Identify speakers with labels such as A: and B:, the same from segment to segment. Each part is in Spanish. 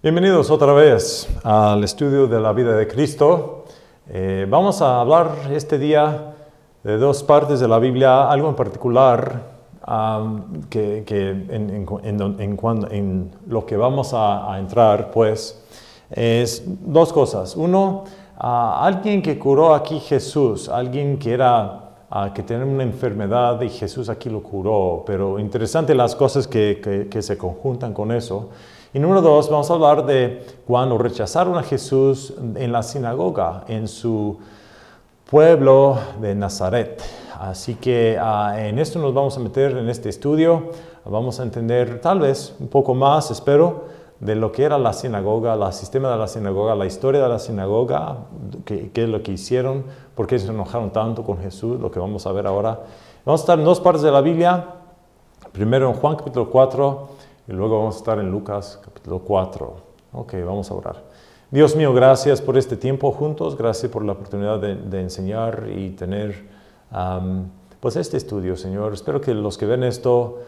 A: Bienvenidos otra vez al estudio de la vida de Cristo. Vamos a hablar este día de dos partes de la Biblia, algo en particular en lo que vamos a entrar, pues, es dos cosas. Uno, alguien que curó aquí Jesús, alguien que que tenía una enfermedad y Jesús aquí lo curó, pero interesante las cosas que se conjuntan con eso. Y número dos, vamos a hablar de cuando rechazaron a Jesús en la sinagoga, en su pueblo de Nazaret. Así que en esto nos vamos a meter en este estudio. Vamos a entender tal vez un poco más, espero, de lo que era la sinagoga, el sistema de la sinagoga, la historia de la sinagoga, qué es lo que hicieron, por qué se enojaron tanto con Jesús, lo que vamos a ver ahora. Vamos a estar en dos partes de la Biblia, primero en Juan capítulo 4, y luego vamos a estar en Lucas capítulo 4. Ok, vamos a orar. Dios mío, gracias por este tiempo juntos, gracias por la oportunidad de enseñar y tener pues este estudio, Señor. Espero que los que ven esto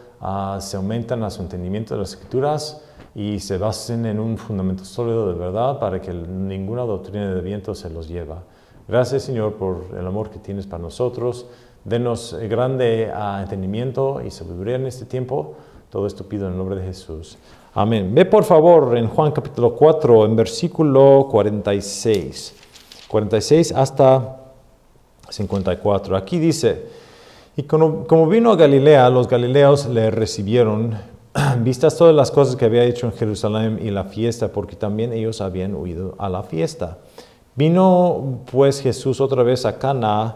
A: se aumentan a su entendimiento de las Escrituras y se basen en un fundamento sólido de verdad para que ninguna doctrina de viento se los lleva. Gracias, Señor, por el amor que tienes para nosotros. Denos grande entendimiento y sabiduría en este tiempo. Todo esto pido en el nombre de Jesús. Amén. Ve por favor en Juan capítulo 4, en versículo 46. 46 hasta 54. Aquí dice, y como vino a Galilea, los galileos le recibieron, vistas todas las cosas que había hecho en Jerusalén y la fiesta, porque también ellos habían huido a la fiesta. Vino pues Jesús otra vez a Caná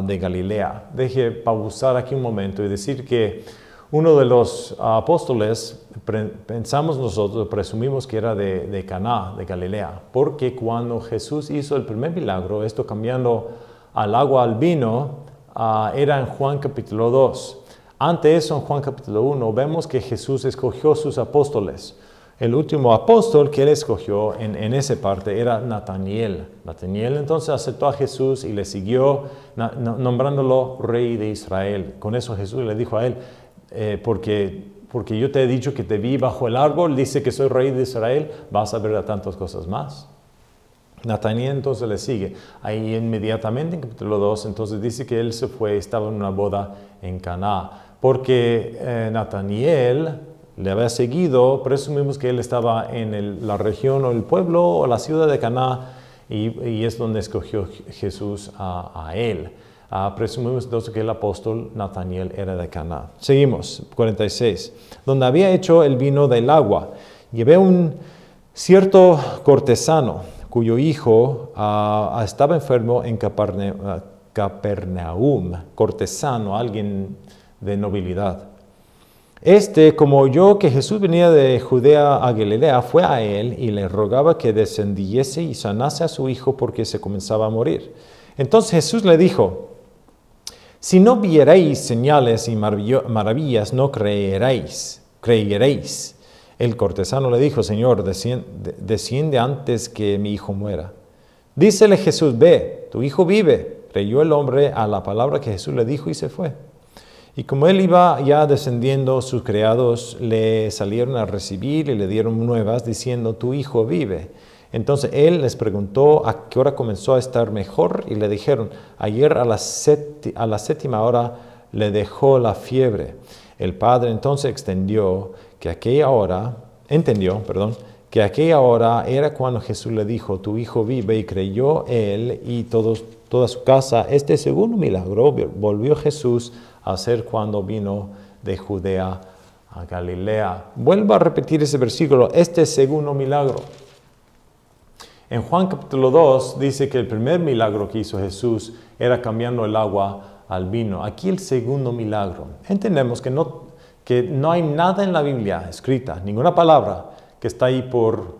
A: de Galilea. Deje pausar aquí un momento y decir que uno de los apóstoles, pensamos nosotros, presumimos que era de Caná, de Galilea, porque cuando Jesús hizo el primer milagro, esto cambiando al agua al vino, era en Juan capítulo 2. Ante eso, en Juan capítulo 1, vemos que Jesús escogió sus apóstoles. El último apóstol que él escogió en esa parte era Nataniel. Nataniel entonces aceptó a Jesús y le siguió nombrándolo rey de Israel. Con eso Jesús le dijo a él, porque yo te he dicho que te vi bajo el árbol, dice que soy rey de Israel, vas a ver a tantas cosas más. Nataniel entonces le sigue. Ahí inmediatamente en capítulo 2, entonces dice que él se fue, estaba en una boda en Caná, porque Nataniel le había seguido, presumimos que él estaba en la región o el pueblo o la ciudad de Caná, y es donde escogió Jesús a él. Presumimos entonces que el apóstol Nataniel era de Caná. Seguimos, 46. Donde había hecho el vino del agua, llevé un cierto cortesano, cuyo hijo estaba enfermo en Capernaum, cortesano, alguien de nobilidad. Como oyó que Jesús venía de Judea a Galilea, fue a él y le rogaba que descendiese y sanase a su hijo porque se comenzaba a morir. Entonces Jesús le dijo, si no viereis señales y maravillas, no creeréis. El cortesano le dijo, Señor, desciende antes que mi hijo muera. Dícele Jesús, ve, tu hijo vive. Creyó el hombre a la palabra que Jesús le dijo y se fue. Y como él iba ya descendiendo, sus criados le salieron a recibir y le dieron nuevas, diciendo, tu hijo vive. Entonces él les preguntó a qué hora comenzó a estar mejor y le dijeron, ayer a la séptima hora le dejó la fiebre. El padre entonces entendió que aquella hora era cuando Jesús le dijo, tu hijo vive, y creyó él y toda su casa. Este segundo milagro volvió Jesús a hacer cuando vino de Judea a Galilea. Vuelvo a repetir ese versículo, este segundo milagro. En Juan capítulo 2 dice que el primer milagro que hizo Jesús era cambiando el agua al vino. Aquí el segundo milagro. Entendemos que no hay nada en la Biblia escrita, ninguna palabra que está ahí por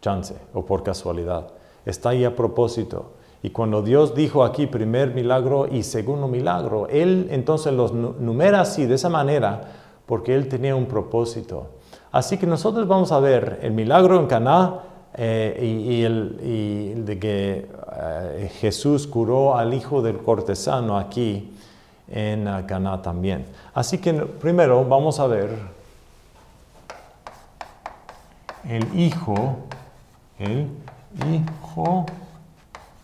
A: chance o por casualidad. Está ahí a propósito. Y cuando Dios dijo aquí primer milagro y segundo milagro, Él entonces los numera así, de esa manera, porque Él tenía un propósito. Así que nosotros vamos a ver el milagro en Caná, y de que Jesús curó al hijo del cortesano aquí en Caná también. Así que primero vamos a ver el hijo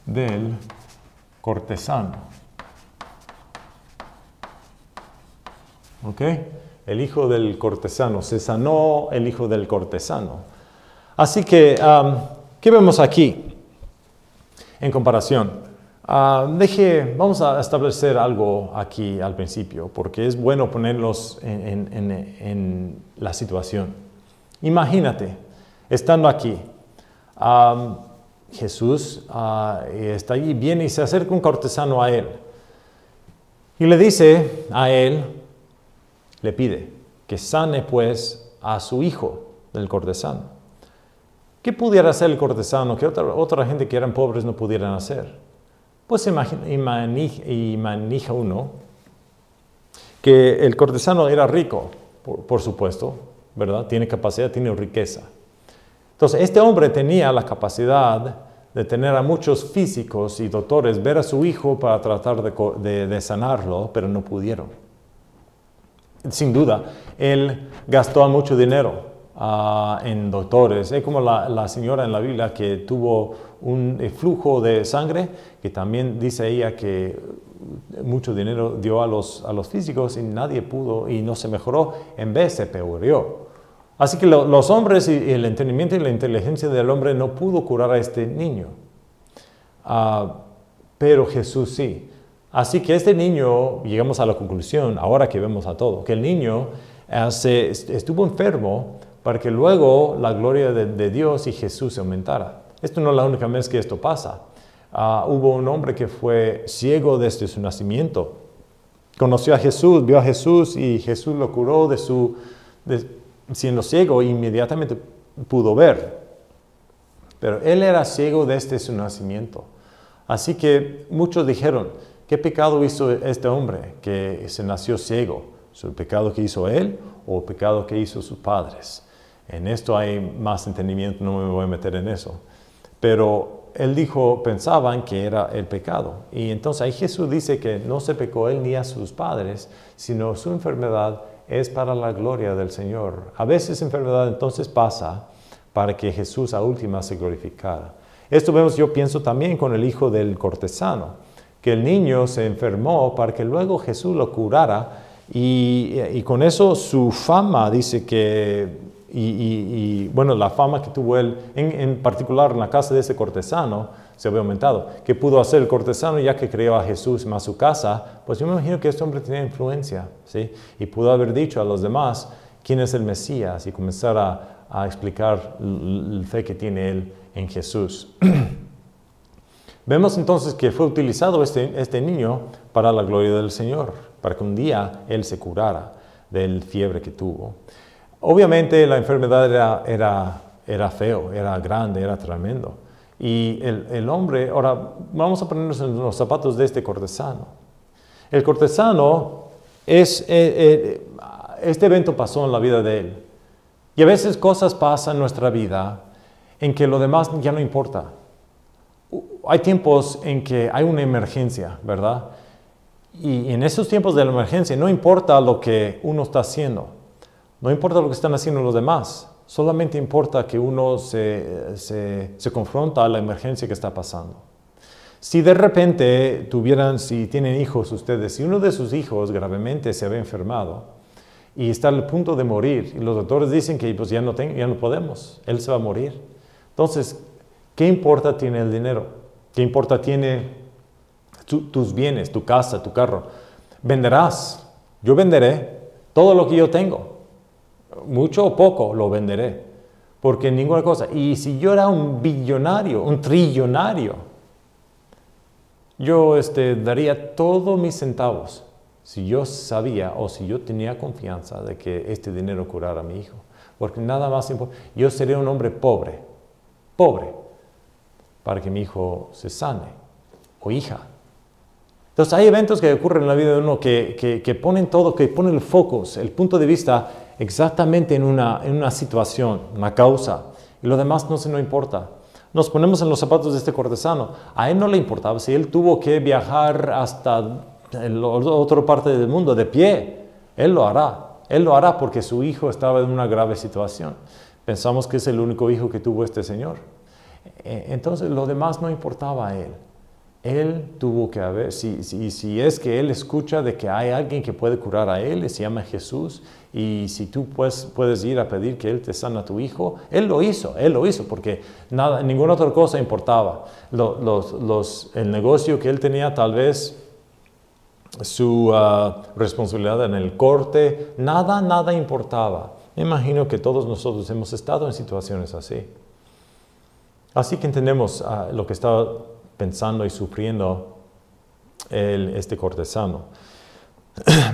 A: del cortesano. ¿Ok? El hijo del cortesano. Se sanó el hijo del cortesano. Así que, ¿qué vemos aquí en comparación? Vamos a establecer algo aquí al principio, porque es bueno ponerlos en la situación. Imagínate, estando aquí, Jesús está allí, viene y se acerca un cortesano a él. Y le dice a él, le pide que sane pues a su hijo del cortesano. ¿Qué pudiera hacer el cortesano que otra gente que eran pobres no pudieran hacer? Pues imagina uno que el cortesano era rico, por supuesto, ¿verdad? Tiene capacidad, tiene riqueza. Entonces, este hombre tenía la capacidad de tener a muchos físicos y doctores ver a su hijo para tratar de sanarlo, pero no pudieron. Sin duda, él gastó mucho dinero en doctores. Es como la señora en la Biblia que tuvo un flujo de sangre, que también dice ella que mucho dinero dio a los físicos y nadie pudo y no se mejoró, en vez se peoró. Así que los hombres y el entendimiento y la inteligencia del hombre no pudo curar a este niño. Pero Jesús sí. Así que este niño, llegamos a la conclusión, ahora que vemos a todo, que el niño estuvo enfermo para que luego la gloria de Dios y Jesús se aumentara. Esto no es la única vez que esto pasa. Hubo un hombre que fue ciego desde su nacimiento. Conoció a Jesús, vio a Jesús y Jesús lo curó siendo ciego e inmediatamente pudo ver. Pero él era ciego desde su nacimiento. Así que muchos dijeron, ¿qué pecado hizo este hombre que se nació ciego? ¿Es el pecado que hizo él o el pecado que hizo sus padres? En esto hay más entendimiento, no me voy a meter en eso. Pero él pensaban que era el pecado. Y entonces ahí Jesús dice que no se pecó él ni a sus padres, sino su enfermedad es para la gloria del Señor. A veces enfermedad entonces pasa para que Jesús a última se glorificara. Esto vemos, yo pienso también con el hijo del cortesano, que el niño se enfermó para que luego Jesús lo curara y con eso su fama dice que... bueno, la fama que tuvo él, en particular en la casa de ese cortesano, se había aumentado. ¿Qué pudo hacer el cortesano ya que creó a Jesús más su casa? Pues yo me imagino que este hombre tenía influencia, ¿sí? Y pudo haber dicho a los demás quién es el Mesías y comenzar a explicar la fe que tiene él en Jesús. Vemos entonces que fue utilizado este niño para la gloria del Señor, para que un día él se curara de la fiebre que tuvo. Obviamente la enfermedad era feo, era grande, era tremendo. Y el hombre, ahora vamos a ponernos en los zapatos de este cortesano. El cortesano, este evento pasó en la vida de él. Y a veces cosas pasan en nuestra vida en que lo demás ya no importa. Hay tiempos en que hay una emergencia, ¿verdad? Y en esos tiempos de la emergencia no importa lo que uno está haciendo. No importa lo que están haciendo los demás, solamente importa que uno se confronta a la emergencia que está pasando. Si de repente si tienen hijos ustedes, si uno de sus hijos gravemente se había enfermado y está al punto de morir, y los doctores dicen que pues, ya no podemos, él se va a morir. Entonces, ¿qué importa tiene el dinero? ¿Qué importa tiene tus bienes, tu casa, tu carro? Venderás, yo venderé todo lo que yo tengo. Mucho o poco lo venderé, porque ninguna cosa. Y si yo era un billonario, un trillonario, yo daría todos mis centavos si yo sabía o si yo tenía confianza de que este dinero curara a mi hijo. Porque nada más importa. Yo sería un hombre pobre, para que mi hijo se sane, o hija. Entonces hay eventos que ocurren en la vida de uno que ponen todo, que ponen el focus, el punto de vista exactamente en una situación, una causa, y lo demás no importa. Nos ponemos en los zapatos de este cortesano. A él no le importaba si él tuvo que viajar hasta la otra parte del mundo de pie. Él lo hará porque su hijo estaba en una grave situación. Pensamos que es el único hijo que tuvo este señor. Entonces, lo demás no importaba a él. Él tuvo que haber, si es que él escucha de que hay alguien que puede curar a él, se llama Jesús, y si tú puedes ir a pedir que él te sana a tu hijo, él lo hizo, porque ninguna otra cosa importaba. El negocio que él tenía, tal vez su responsabilidad en el corte, nada importaba. Me imagino que todos nosotros hemos estado en situaciones así. Así que entendemos lo que estaba pensando y sufriendo este cortesano.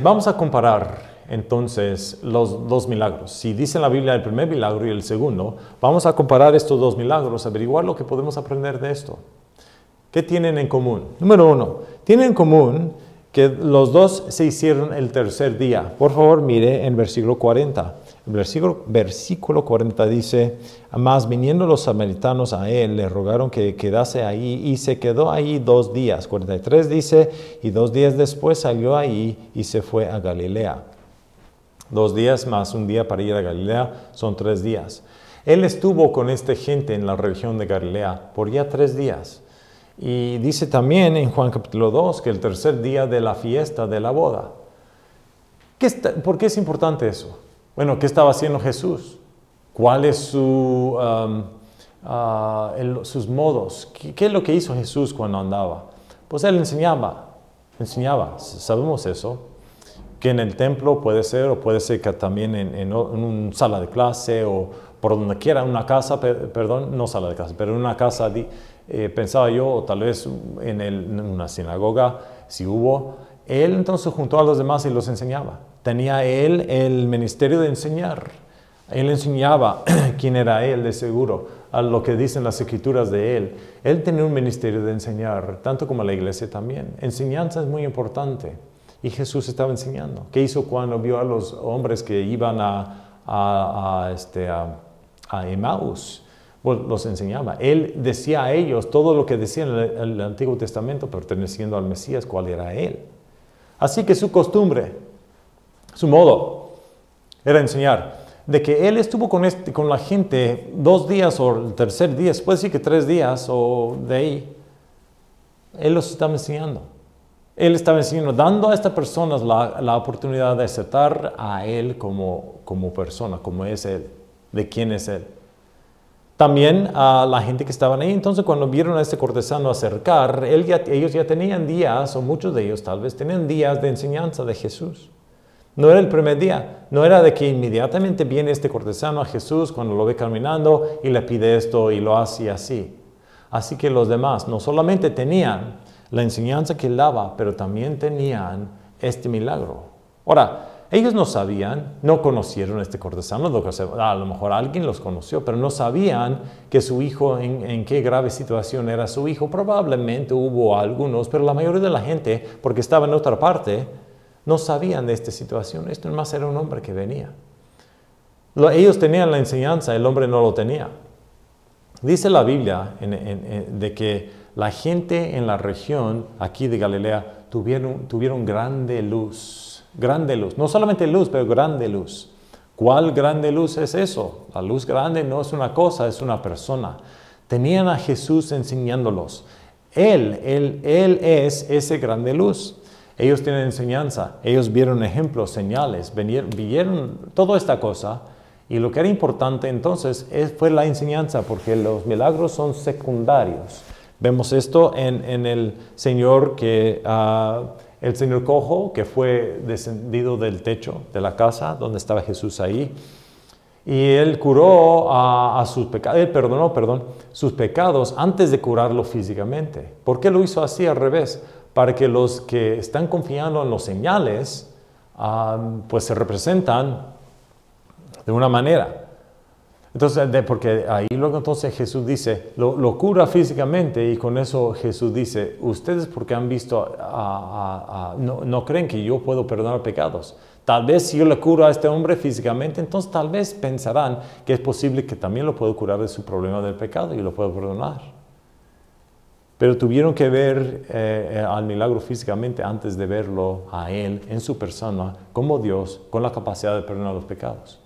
A: Vamos a comparar entonces los dos milagros. Si dice en la Biblia el primer milagro y el segundo, vamos a comparar estos dos milagros, averiguar lo que podemos aprender de esto. ¿Qué tienen en común? Número 1, tienen en común que los dos se hicieron el tercer día. Por favor, mire en versículo 40. El versículo 40 dice, mas viniendo los samaritanos a él, le rogaron que quedase ahí, y se quedó ahí 2 días. 43 dice, y 2 días después salió ahí y se fue a Galilea. 2 días más un día para ir a Galilea son 3 días. Él estuvo con esta gente en la región de Galilea por ya 3 días. Y dice también en Juan capítulo 2 que el tercer día de la fiesta de la boda. ¿Por qué es importante eso? Bueno, ¿qué estaba haciendo Jesús? ¿Cuáles sus modos? ¿Qué es lo que hizo Jesús cuando andaba? Pues él enseñaba, sabemos eso, que en el templo puede ser, o puede ser que también en una sala de clase, o por donde quiera, una casa, perdón, no sala de clase, pero en una casa, pensaba yo, o tal vez en una sinagoga, si hubo, él entonces juntó a los demás y los enseñaba. Tenía él el ministerio de enseñar. Él enseñaba quién era él, de seguro, a lo que dicen las escrituras de él. Él tenía un ministerio de enseñar, tanto como la iglesia también. Enseñanza es muy importante. Y Jesús estaba enseñando. ¿Qué hizo cuando vio a los hombres que iban a Emmaus? Pues los enseñaba. Él decía a ellos todo lo que decía en el Antiguo Testamento, perteneciendo al Mesías, cuál era él. Así que su costumbre, su modo, era enseñar. De que él estuvo con la gente 2 días o el tercer día, puede decir que 3 días o de ahí, él los estaba enseñando. Él estaba enseñando, dando a estas personas la oportunidad de aceptar a él como persona, como es él, de quién es él. También a la gente que estaban ahí, entonces cuando vieron a este cortesano acercar, ellos ya tenían días, o muchos de ellos tal vez, tenían días de enseñanza de Jesús. No era el primer día, no era de que inmediatamente viene este cortesano a Jesús cuando lo ve caminando y le pide esto y lo hace así. Así que los demás no solamente tenían la enseñanza que él daba, pero también tenían este milagro. Ahora, ellos no sabían, no conocieron a este cortesano, a lo mejor alguien los conoció, pero no sabían que su hijo, en qué grave situación era su hijo. Probablemente hubo algunos, pero la mayoría de la gente, porque estaba en otra parte, no sabían de esta situación. Esto nomás era un hombre que venía. Ellos tenían la enseñanza, el hombre no lo tenía. Dice la Biblia de que la gente en la región aquí de Galilea tuvieron grande luz. Grande luz. No solamente luz, pero grande luz. ¿Cuál grande luz es eso? La luz grande no es una cosa, es una persona. Tenían a Jesús enseñándolos. Él es ese grande luz. Ellos tienen enseñanza, ellos vieron ejemplos, señales, vieron toda esta cosa. Y lo que era importante entonces fue la enseñanza, porque los milagros son secundarios. Vemos esto en el Señor el Señor cojo que fue descendido del techo de la casa donde estaba Jesús ahí. Y él curó sus pecados, él perdonó sus pecados antes de curarlo físicamente. ¿Por qué lo hizo así al revés? Para que los que están confiando en los señales, pues se representan de una manera. Entonces, porque ahí luego entonces Jesús dice, lo cura físicamente, y con eso Jesús dice, ustedes porque han visto, no creen que yo puedo perdonar pecados. Tal vez si yo le curo a este hombre físicamente, entonces tal vez pensarán que es posible que también lo puedo curar de su problema del pecado y lo puedo perdonar. Pero tuvieron que ver al milagro físicamente antes de verlo a él en su persona, como Dios, con la capacidad de perdonar los pecados.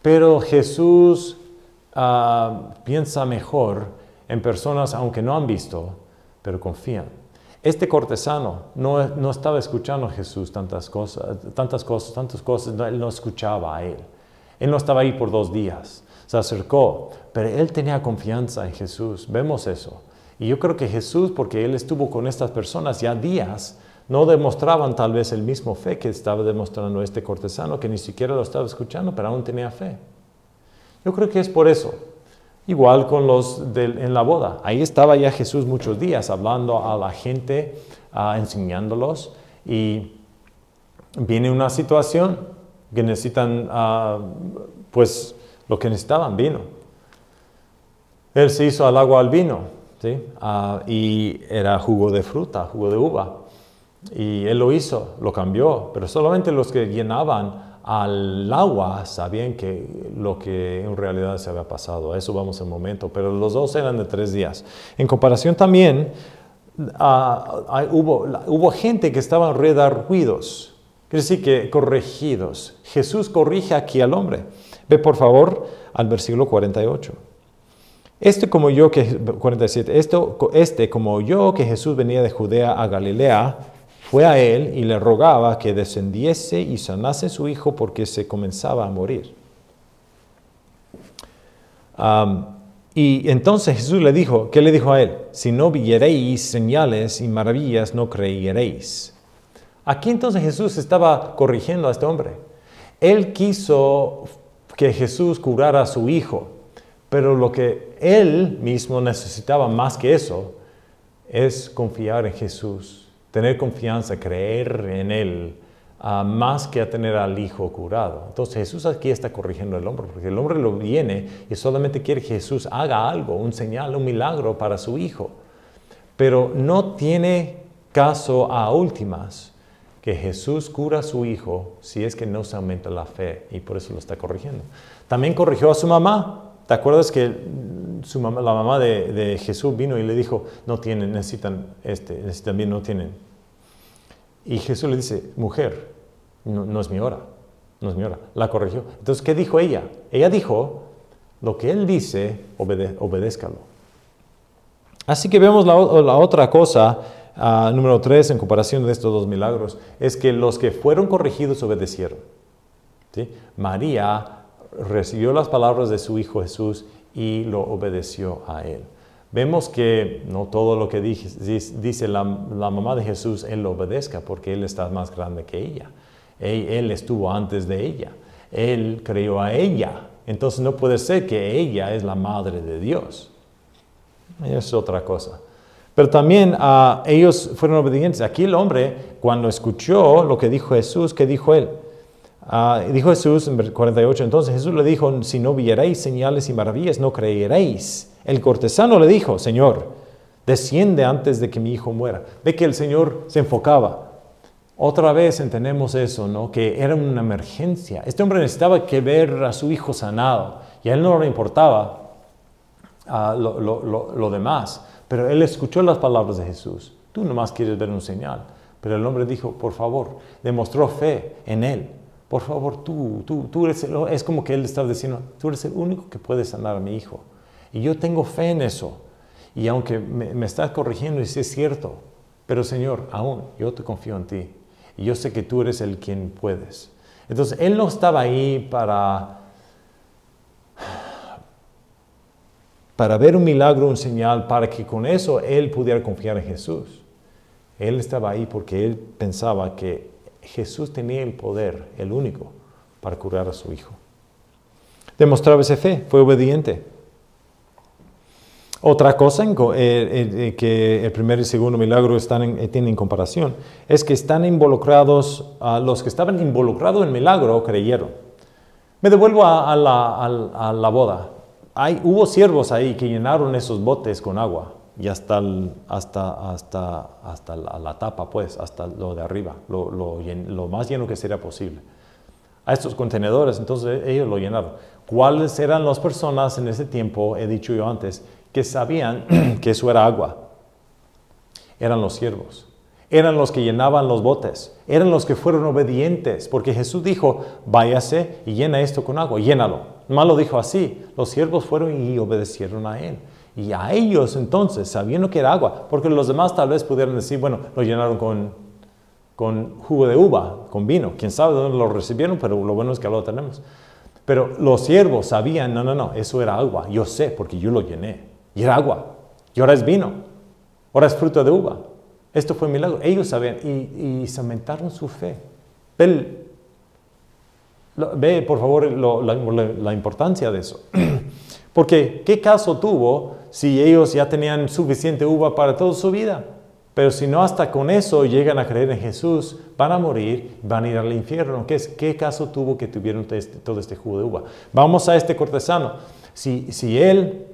A: Pero Jesús piensa mejor en personas aunque no han visto, pero confían. Este cortesano no estaba escuchando a Jesús tantas cosas, él no escuchaba a él. Él no estaba ahí por 2 días, se acercó, pero él tenía confianza en Jesús, vemos eso. Y yo creo que Jesús, porque él estuvo con estas personas ya días, no demostraban tal vez el mismo fe que estaba demostrando este cortesano, que ni siquiera lo estaba escuchando, pero aún tenía fe. Yo creo que es por eso. Igual con los en la boda. Ahí estaba ya Jesús muchos días hablando a la gente, enseñándolos. Y viene una situación que necesitan, pues lo que necesitaban, vino. Él se hizo al agua al vino, ¿sí? Y era jugo de fruta, jugo de uva. Y él lo hizo, lo cambió, pero solamente los que llenaban al agua sabían que lo que en realidad se había pasado. A eso vamos en un momento, pero los 2 eran de 3 días. En comparación también, hubo gente que estaba redarguidos, quiere decir que corregidos. Jesús corrige aquí al hombre. Ve por favor al versículo 48. 47, como yo que Jesús venía de Judea a Galilea, fue a él y le rogaba que descendiese y sanase a su hijo porque se comenzaba a morir. Y entonces Jesús le dijo, ¿qué le dijo a él? Si no viereis señales y maravillas, no creeréis. Aquí entonces Jesús estaba corrigiendo a este hombre. Él quiso que Jesús curara a su hijo, pero lo que él mismo necesitaba más que eso es confiar en Jesús. Tener confianza, creer en Él, más que a tener al hijo curado. Entonces Jesús aquí está corrigiendo al hombre, porque el hombre lo viene y solamente quiere que Jesús haga algo, un señal, un milagro para su hijo. Pero no tiene caso a últimas que Jesús cura a su hijo si es que no se aumenta la fe, y por eso lo está corrigiendo. También corrigió a su mamá. ¿Te acuerdas que la mamá de Jesús vino y le dijo, no tienen, necesitan bien, no tienen? Y Jesús le dice, mujer, no es mi hora, no es mi hora. La corrigió. Entonces, ¿qué dijo ella? Ella dijo, lo que él dice, obedézcalo. Así que vemos la otra cosa, número 3, en comparación de estos 2 milagros, es que los que fueron corregidos obedecieron. ¿Sí? María recibió las palabras de su hijo Jesús y lo obedeció a él. Vemos que no todo lo que dice la mamá de Jesús, él lo obedezca, porque él está más grande que ella. Él estuvo antes de ella. Él creyó a ella. Entonces no puede ser que ella es la madre de Dios. Es otra cosa. Pero también ellos fueron obedientes. Aquí el hombre, cuando escuchó lo que dijo Jesús, ¿qué dijo él? Dijo Jesús en 48, entonces Jesús le dijo, si no vierais señales y maravillas, no creeréis. El cortesano le dijo, Señor, desciende antes de que mi hijo muera. Ve que el Señor se enfocaba. Otra vez entendemos eso, ¿no? Que era una emergencia. Este hombre necesitaba que ver a su hijo sanado, y a él no le importaba lo demás. Pero él escuchó las palabras de Jesús. Tú nomás quieres ver un señal. Pero el hombre dijo, por favor, demostró fe en él. Por favor, tú eres es como que él estaba diciendo, tú eres el único que puede sanar a mi hijo. Y yo tengo fe en eso. Y aunque me estás corrigiendo, y sí es cierto, pero Señor, aún yo te confío en ti. Y yo sé que tú eres el quien puedes. Entonces, él no estaba ahí para ver un milagro, un señal, para que con eso él pudiera confiar en Jesús. Él estaba ahí porque él pensaba que Jesús tenía el poder, el único, para curar a su hijo. Demostraba esa fe, fue obediente. Otra cosa que el primer y segundo milagro tienen comparación es que están involucrados, los que estaban involucrados en el milagro creyeron. Me devuelvo a la boda. Hubo siervos ahí que llenaron esos botes con agua y hasta la tapa, pues, hasta lo de arriba, lo más lleno que sería posible. A estos contenedores, entonces ellos lo llenaron. ¿Cuáles eran las personas en ese tiempo, he dicho yo antes, que sabían que eso era agua? Eran los siervos. eran los que llenaban los botes, eran los que fueron obedientes, porque Jesús dijo, váyase y llena esto con agua, llénalo. Nomás lo dijo así, los siervos fueron y obedecieron a él. Y a ellos entonces, sabiendo que era agua, porque los demás tal vez pudieran decir, bueno, lo llenaron con jugo de uva, con vino, quién sabe dónde lo recibieron, pero lo bueno es que lo tenemos. Pero los siervos sabían, no, eso era agua, yo sé porque yo lo llené, y era agua, y ahora es vino, ahora es fruto de uva. Esto fue un milagro. Ellos sabían y cementaron su fe. Ve por favor, la importancia de eso. Porque, ¿qué caso tuvo si ellos ya tenían suficiente uva para toda su vida? Pero si no, hasta con eso llegan a creer en Jesús, van a morir, van a ir al infierno. ¿Qué caso tuvo que tuvieron todo este jugo de uva? Vamos a este cortesano. Si él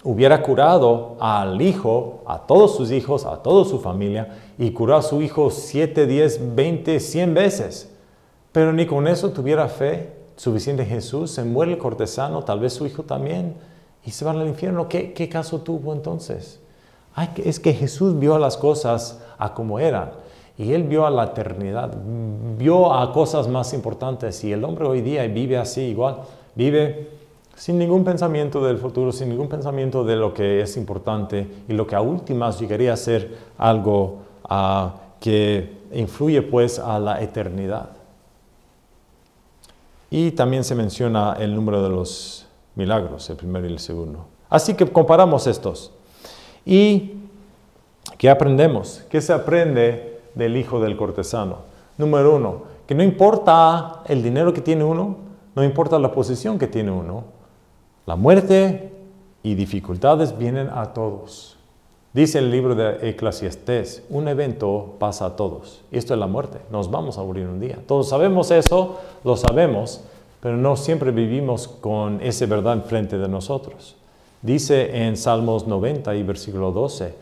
A: hubiera curado al hijo, a todos sus hijos, a toda su familia, y curó a su hijo 7, 10, 20, 100 veces, pero ni con eso tuviera fe suficiente en Jesús, se muere el cortesano, tal vez su hijo también, y se van al infierno. ¿Qué caso tuvo entonces? Es que Jesús vio las cosas a como eran, y Él vio a la eternidad, vio a cosas más importantes, y el hombre hoy día vive así igual, vive sin ningún pensamiento del futuro, sin ningún pensamiento de lo que es importante, y lo que a últimas llegaría a ser algo que influye pues a la eternidad. Y también se menciona el número de los milagros, el primero y el segundo. Así que comparamos estos. ¿Y qué aprendemos? ¿Qué se aprende del hijo del cortesano? Número 1, que no importa el dinero que tiene uno, no importa la posición que tiene uno, la muerte y dificultades vienen a todos. Dice el libro de Eclesiastés, un evento pasa a todos. Esto es la muerte, nos vamos a morir un día. Todos sabemos eso, lo sabemos, pero no siempre vivimos con esa verdad enfrente de nosotros. Dice en Salmos 90 y versículo 12,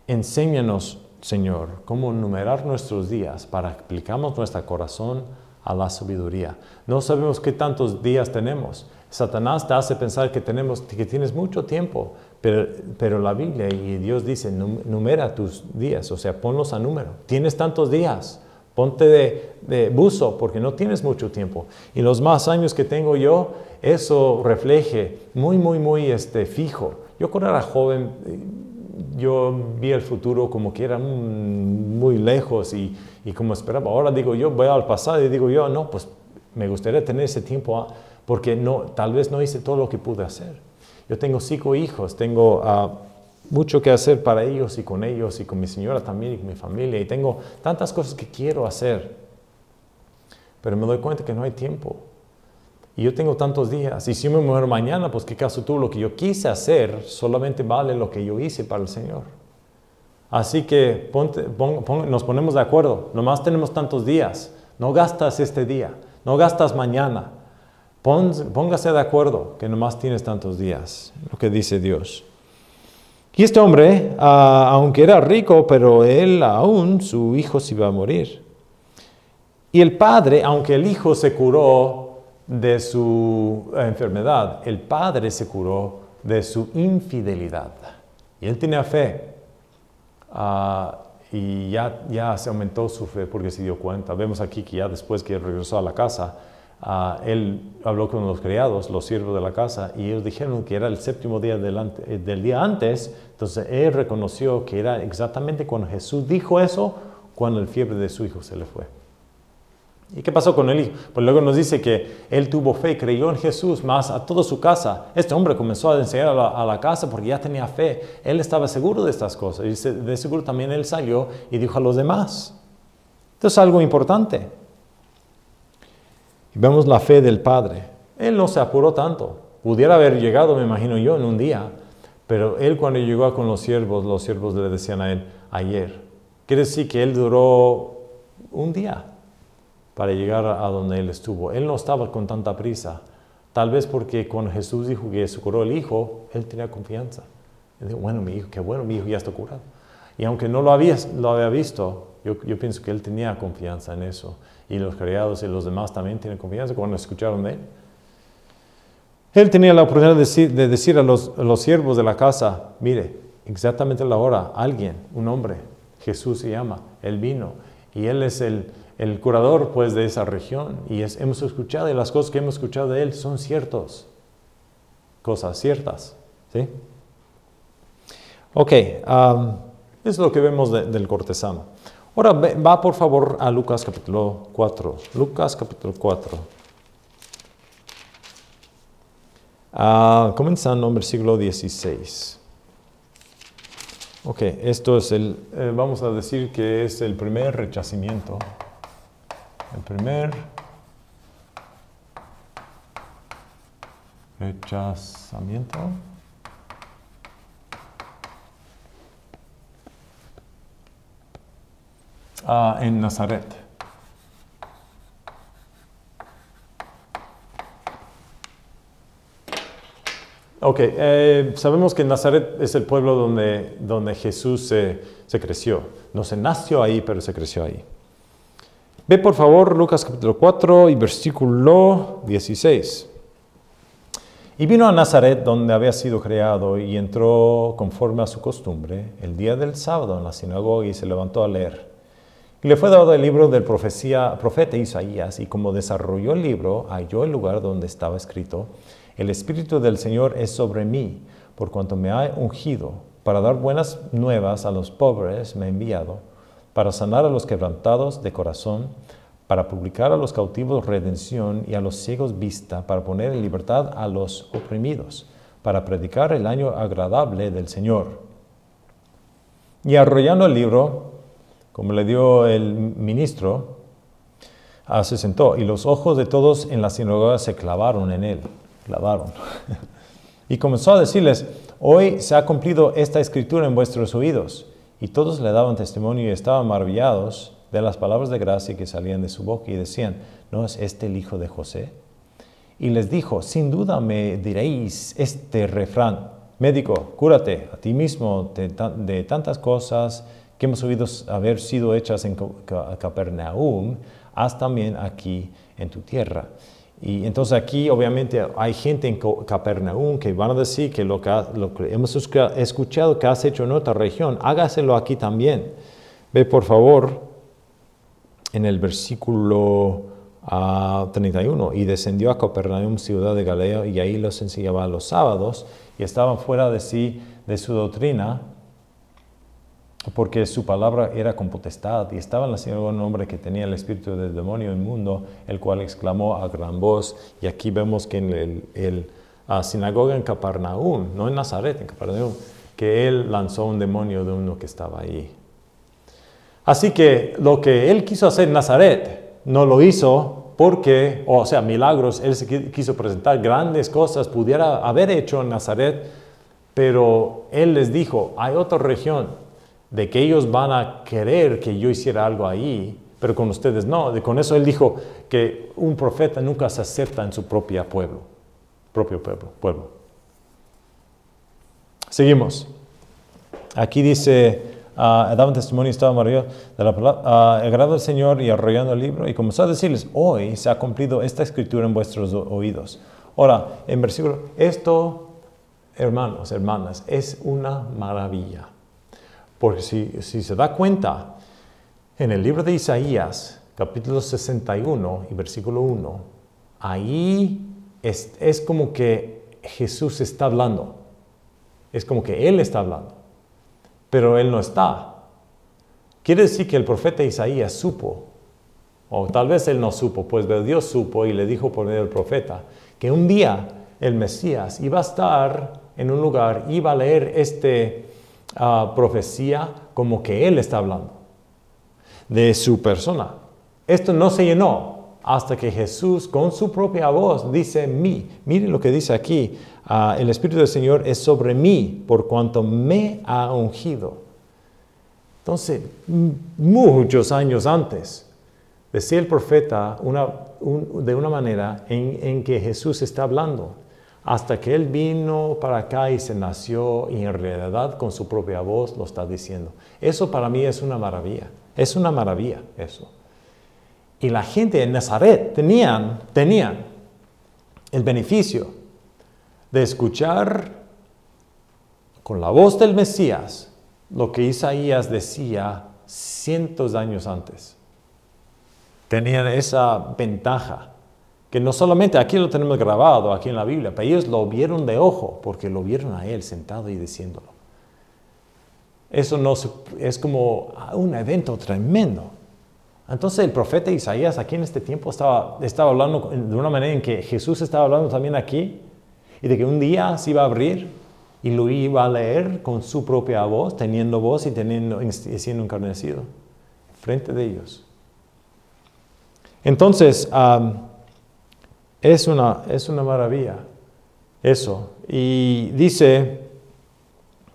A: enséñanos, Señor, cómo numerar nuestros días para que aplicamos nuestro corazón a la sabiduría. No sabemos qué tantos días tenemos. Satanás te hace pensar que tienes mucho tiempo, pero la Biblia y Dios dice, numera tus días, o sea, ponlos a número. Tienes tantos días, ponte de buzo porque no tienes mucho tiempo. Y los más años que tengo yo, eso refleje muy fijo. Yo cuando era joven, yo vi el futuro como que era muy lejos y como esperaba. Ahora digo yo, voy al pasado y digo yo, no, pues me gustaría tener ese tiempo porque tal vez no hice todo lo que pude hacer. Yo tengo 5 hijos, tengo mucho que hacer para ellos y con mi señora también y con mi familia. Y tengo tantas cosas que quiero hacer, pero me doy cuenta que no hay tiempo. Y yo tengo tantos días. Y si me muero mañana, pues qué caso tuvo. Lo que yo quise hacer solamente vale lo que yo hice para el Señor. Así que nos ponemos de acuerdo. Nomás tenemos tantos días. No gastas este día. No gastas mañana. Póngase de acuerdo que nomás tienes tantos días. Lo que dice Dios. Y este hombre, aunque era rico, pero él aún, su hijo se iba a morir. Y el padre, aunque el hijo se curó de su enfermedad, el padre se curó de su infidelidad. Y él tenía fe. Y ya se aumentó su fe porque se dio cuenta. Vemos aquí que ya después que regresó a la casa, él habló con los criados, los siervos de la casa, y ellos dijeron que era el 7º día del día antes. Entonces él reconoció que era exactamente cuando Jesús dijo eso, cuando el fiebre de su hijo se le fue. ¿Y qué pasó con el hijo? Pues luego nos dice que él tuvo fe, creyó en Jesús, más a toda su casa. Este hombre comenzó a enseñar a la casa porque ya tenía fe. Él estaba seguro de estas cosas y de seguro también él salió y dijo a los demás. Esto es algo importante. Y vemos la fe del padre. Él no se apuró tanto. Pudiera haber llegado, me imagino yo, en un día. Pero él cuando llegó con los siervos le decían a él, ayer. Quiere decir que él duró un día para llegar a donde él estuvo. Él no estaba con tanta prisa. Tal vez porque cuando Jesús dijo que se curó el hijo, él tenía confianza. Él dijo, bueno, mi hijo, qué bueno, mi hijo ya está curado. Y aunque no lo había visto, yo pienso que él tenía confianza en eso. Y los criados y los demás también tienen confianza cuando escucharon de él. Él tenía la oportunidad de decir a los siervos de la casa, mire, exactamente la hora, alguien, un hombre, Jesús se llama, Él vino y Él es el curador pues de esa región. Y hemos escuchado, y las cosas que hemos escuchado de Él son ciertas, cosas ciertas. ¿Sí? Ok, es lo que vemos del cortesano. Ahora va por favor a Lucas capítulo 4. Lucas capítulo 4. Comenzando en versículo 16. Ok, esto es vamos a decir que es el primer rechazamiento. El primer rechazamiento. En Nazaret. Ok, sabemos que Nazaret es el pueblo donde Jesús se creció. No se nació ahí, pero se creció ahí. Ve por favor Lucas capítulo 4 y versículo 16. Y vino a Nazaret donde había sido criado y entró conforme a su costumbre el día del sábado en la sinagoga y se levantó a leer. Y le fue dado el libro del profeta Isaías, y como desarrolló el libro, halló el lugar donde estaba escrito: El Espíritu del Señor es sobre mí, por cuanto me ha ungido, para dar buenas nuevas a los pobres me ha enviado, para sanar a los quebrantados de corazón, para publicar a los cautivos redención y a los ciegos vista, para poner en libertad a los oprimidos, para predicar el año agradable del Señor. Y arrollando el libro, como le dio el ministro, se sentó, y los ojos de todos en la sinagoga se clavaron en él. Y comenzó a decirles: hoy se ha cumplido esta escritura en vuestros oídos. Y todos le daban testimonio y estaban maravillados de las palabras de gracia que salían de su boca, y decían: ¿no es este el hijo de José? Y les dijo: sin duda me diréis este refrán: médico, cúrate a ti mismo de tantas cosas que hemos oído haber sido hechas en Capernaum, haz también aquí en tu tierra. Y entonces aquí obviamente hay gente en Capernaum que van a decir que lo que hemos escuchado que has hecho en otra región, hágaselo aquí también. Ve por favor en el versículo 31. Y descendió a Capernaum, ciudad de Galilea, y ahí los enseñaba los sábados, y estaban fuera de sí de su doctrina, porque su palabra era con potestad. Y estaba en la sinagoga un hombre que tenía el espíritu del demonio inmundo, el cual exclamó a gran voz. Y aquí vemos que en la sinagoga en Capernaum, no en Nazaret, en Capernaum, que él lanzó un demonio de uno que estaba ahí. Así que lo que él quiso hacer en Nazaret, no lo hizo porque, o sea, milagros, él se quiso presentar grandes cosas, pudiera haber hecho en Nazaret, pero él les dijo: hay otra región de que ellos van a querer que yo hiciera algo ahí, pero con ustedes no. Con eso él dijo que un profeta nunca se acepta en su propio pueblo. Seguimos. Aquí dice: daban testimonio y estaban maravillados de la palabra, agrado del Señor, y arrollando el libro, y comenzó a decirles: hoy se ha cumplido esta escritura en vuestros oídos. Ahora, en versículo, esto, hermanos, hermanas, es una maravilla. Porque si se da cuenta, en el libro de Isaías, capítulo 61 y versículo 1, ahí es como que Jesús está hablando. Es como que Él está hablando, pero Él no está. Quiere decir que el profeta Isaías supo, o tal vez él no supo, pues Dios supo y le dijo por medio del profeta que un día el Mesías iba a estar en un lugar, iba a leer profecía como que él está hablando de su persona. Esto no se llenó hasta que Jesús con su propia voz dice: mire lo que dice aquí: el Espíritu del Señor es sobre mí, por cuanto me ha ungido. Entonces, muchos años antes, decía el profeta de una manera en que Jesús está hablando, hasta que Él vino para acá y se nació, y en realidad con su propia voz lo está diciendo. Eso para mí es una maravilla. Es una maravilla eso. Y la gente en Nazaret tenían el beneficio de escuchar con la voz del Mesías lo que Isaías decía cientos de años antes. Tenían esa ventaja, que no solamente aquí lo tenemos grabado, aquí en la Biblia, pero ellos lo vieron de ojo, porque lo vieron a él sentado y diciéndolo. Eso es como un evento tremendo. Entonces el profeta Isaías aquí en este tiempo estaba hablando de una manera en que Jesús estaba hablando también aquí, y de que un día se iba a abrir y lo iba a leer con su propia voz, teniendo voz y siendo encarnecido frente de ellos. Entonces, es una maravilla eso. Y dice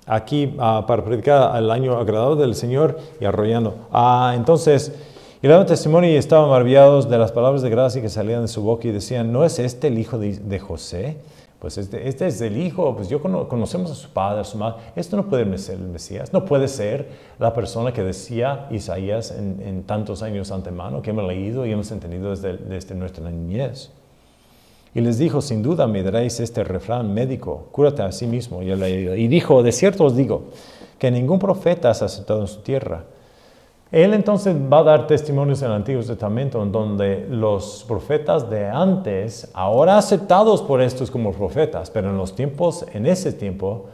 A: aquí, para predicar el año agradable del Señor y arrollando. Entonces, y daban testimonio y estaban maravillados de las palabras de gracia que salían de su boca y decían, ¿no es este el hijo de José? Pues este es el hijo, pues conocemos a su padre, a su madre. Esto no puede ser el Mesías, no puede ser la persona que decía Isaías en tantos años antemano, que hemos leído y hemos entendido desde nuestra niñez. Y les dijo, sin duda me daréis este refrán médico, cúrate a sí mismo. Y dijo, de cierto os digo, que ningún profeta es aceptado en su tierra. Él entonces va a dar testimonios en el Antiguo Testamento en donde los profetas de antes, ahora aceptados por estos como profetas, pero en ese tiempo,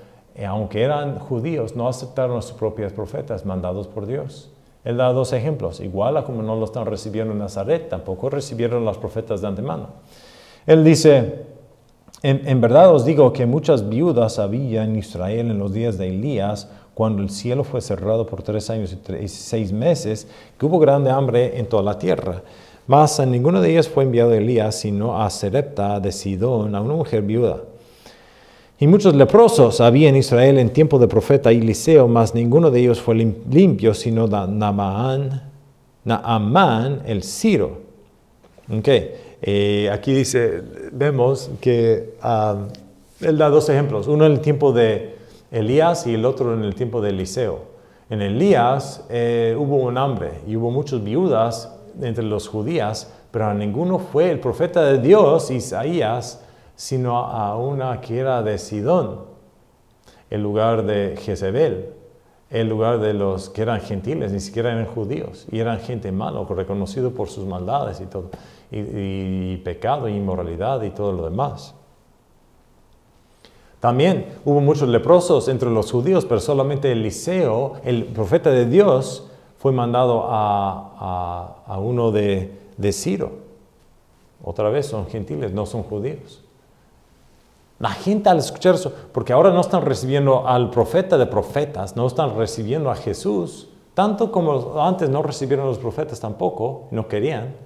A: aunque eran judíos, no aceptaron a sus propios profetas mandados por Dios. Él da dos ejemplos, igual a como no lo están recibiendo en Nazaret, tampoco recibieron los profetas de antemano. Él dice, en verdad os digo que muchas viudas había en Israel en los días de Elías, cuando el cielo fue cerrado por 3 años y 6 meses, que hubo grande hambre en toda la tierra. Mas a ninguno de ellos fue enviado Elías, sino a Sarepta de Sidón, a una mujer viuda. Y muchos leprosos había en Israel en tiempo de profeta Eliseo, mas ninguno de ellos fue limpio, sino Naamán el Siro. Aquí vemos que él da dos ejemplos, uno en el tiempo de Elías y el otro en el tiempo de Eliseo. En Elías hubo un hambre y hubo muchas viudas entre los judíos, pero a ninguno fue el profeta de Dios, Isaías, sino a una que era de Sidón, el lugar de Jezebel, el lugar de los que eran gentiles, ni siquiera eran judíos, y eran gente mala, reconocido por sus maldades y todo, y pecado, y inmoralidad y todo lo demás. También hubo muchos leprosos entre los judíos, pero solamente Eliseo, el profeta de Dios, fue mandado a uno de Ciro. Otra vez son gentiles, no son judíos. La gente al escuchar eso, porque ahora no están recibiendo al profeta de profetas, no están recibiendo a Jesús, tanto como antes no recibieron a los profetas tampoco, no querían.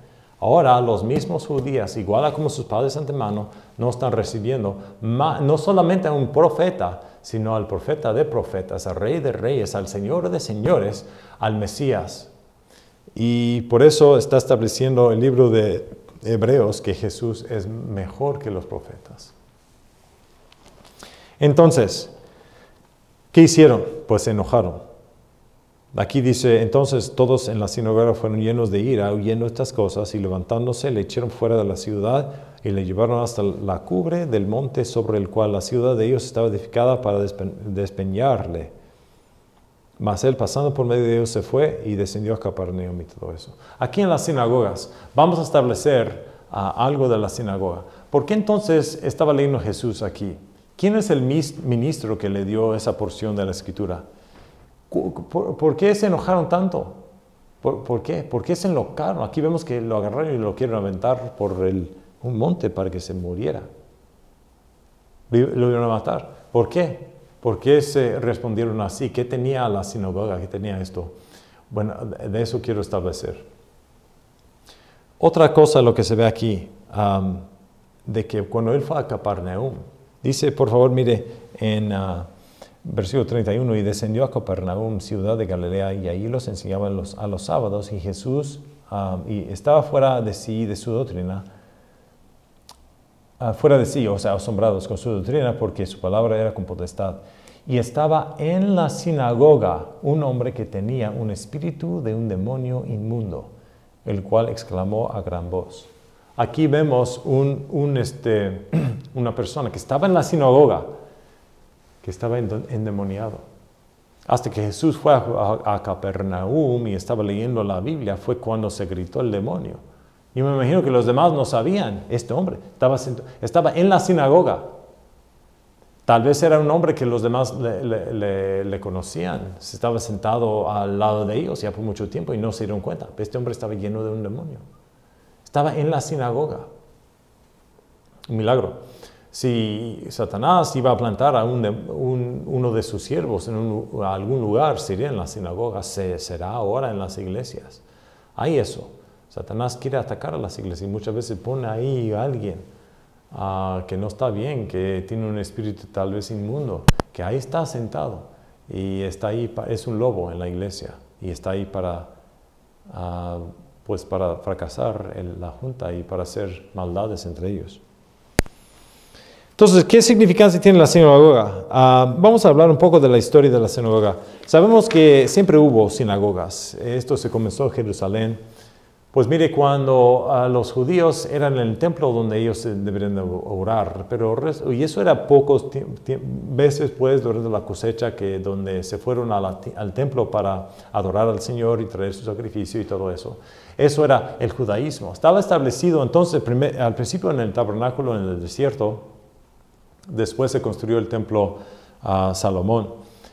A: Ahora los mismos judíos, igual a como sus padres antemano, no están recibiendo no solamente a un profeta, sino al profeta de profetas, al rey de reyes, al señor de señores, al Mesías. Y por eso está estableciendo el libro de Hebreos que Jesús es mejor que los profetas. Entonces, ¿qué hicieron? Pues se enojaron. Aquí dice, entonces todos en la sinagoga fueron llenos de ira, oyendo estas cosas, y levantándose le echaron fuera de la ciudad y le llevaron hasta la cumbre del monte sobre el cual la ciudad de ellos estaba edificada para despeñarle. Mas él, pasando por medio de ellos, se fue y descendió a Capernaum y todo eso. Aquí en las sinagogas vamos a establecer algo de la sinagoga. ¿Por qué entonces estaba leyendo Jesús aquí? ¿Quién es el ministro que le dio esa porción de la Escritura? ¿Por qué se enojaron tanto? ¿Por qué? ¿Por qué se enlocaron? Aquí vemos que lo agarraron y lo quieren aventar por un monte para que se muriera. Lo iban a matar. ¿Por qué? ¿Por qué se respondieron así? ¿Qué tenía la sinagoga? ¿Qué tenía esto? Bueno, de eso quiero establecer. Otra cosa, lo que se ve aquí, de que cuando él fue a Capernaum, dice, por favor, mire, en versículo 31, y descendió a Capernaum, ciudad de Galilea, y allí los enseñaba a los sábados, y Jesús y estaba fuera de sí, de su doctrina, fuera de sí, o sea, asombrados con su doctrina, porque su palabra era con potestad. Y estaba en la sinagoga un hombre que tenía un espíritu de un demonio inmundo, el cual exclamó a gran voz. Aquí vemos una persona que estaba en la sinagoga, que estaba endemoniado. Hasta que Jesús fue a Capernaum y estaba leyendo la Biblia, fue cuando se gritó el demonio. Y me imagino que los demás no sabían. Este hombre estaba en la sinagoga. Tal vez era un hombre que los demás le conocían. Se estaba sentado al lado de ellos ya por mucho tiempo y no se dieron cuenta. Este hombre estaba lleno de un demonio. Estaba en la sinagoga. Un milagro. Si Satanás iba a plantar a uno de sus siervos en algún lugar, sería en la sinagoga, será ahora en las iglesias. Hay eso. Satanás quiere atacar a las iglesias y muchas veces pone ahí a alguien que no está bien, que tiene un espíritu tal vez inmundo, que ahí está sentado y está ahí, es un lobo en la iglesia y está ahí para fracasar la junta y para hacer maldades entre ellos. Entonces, ¿qué significancia tiene la sinagoga? Vamos a hablar un poco de la historia de la sinagoga. Sabemos que siempre hubo sinagogas. Esto se comenzó en Jerusalén. Pues mire, cuando los judíos eran en el templo donde ellos deberían de orar, y eso era pocos veces después durante la cosecha donde se fueron al templo para adorar al Señor y traer su sacrificio y todo eso. Eso era el judaísmo. Estaba establecido entonces al principio en el tabernáculo en el desierto. Después se construyó el templo Salomón.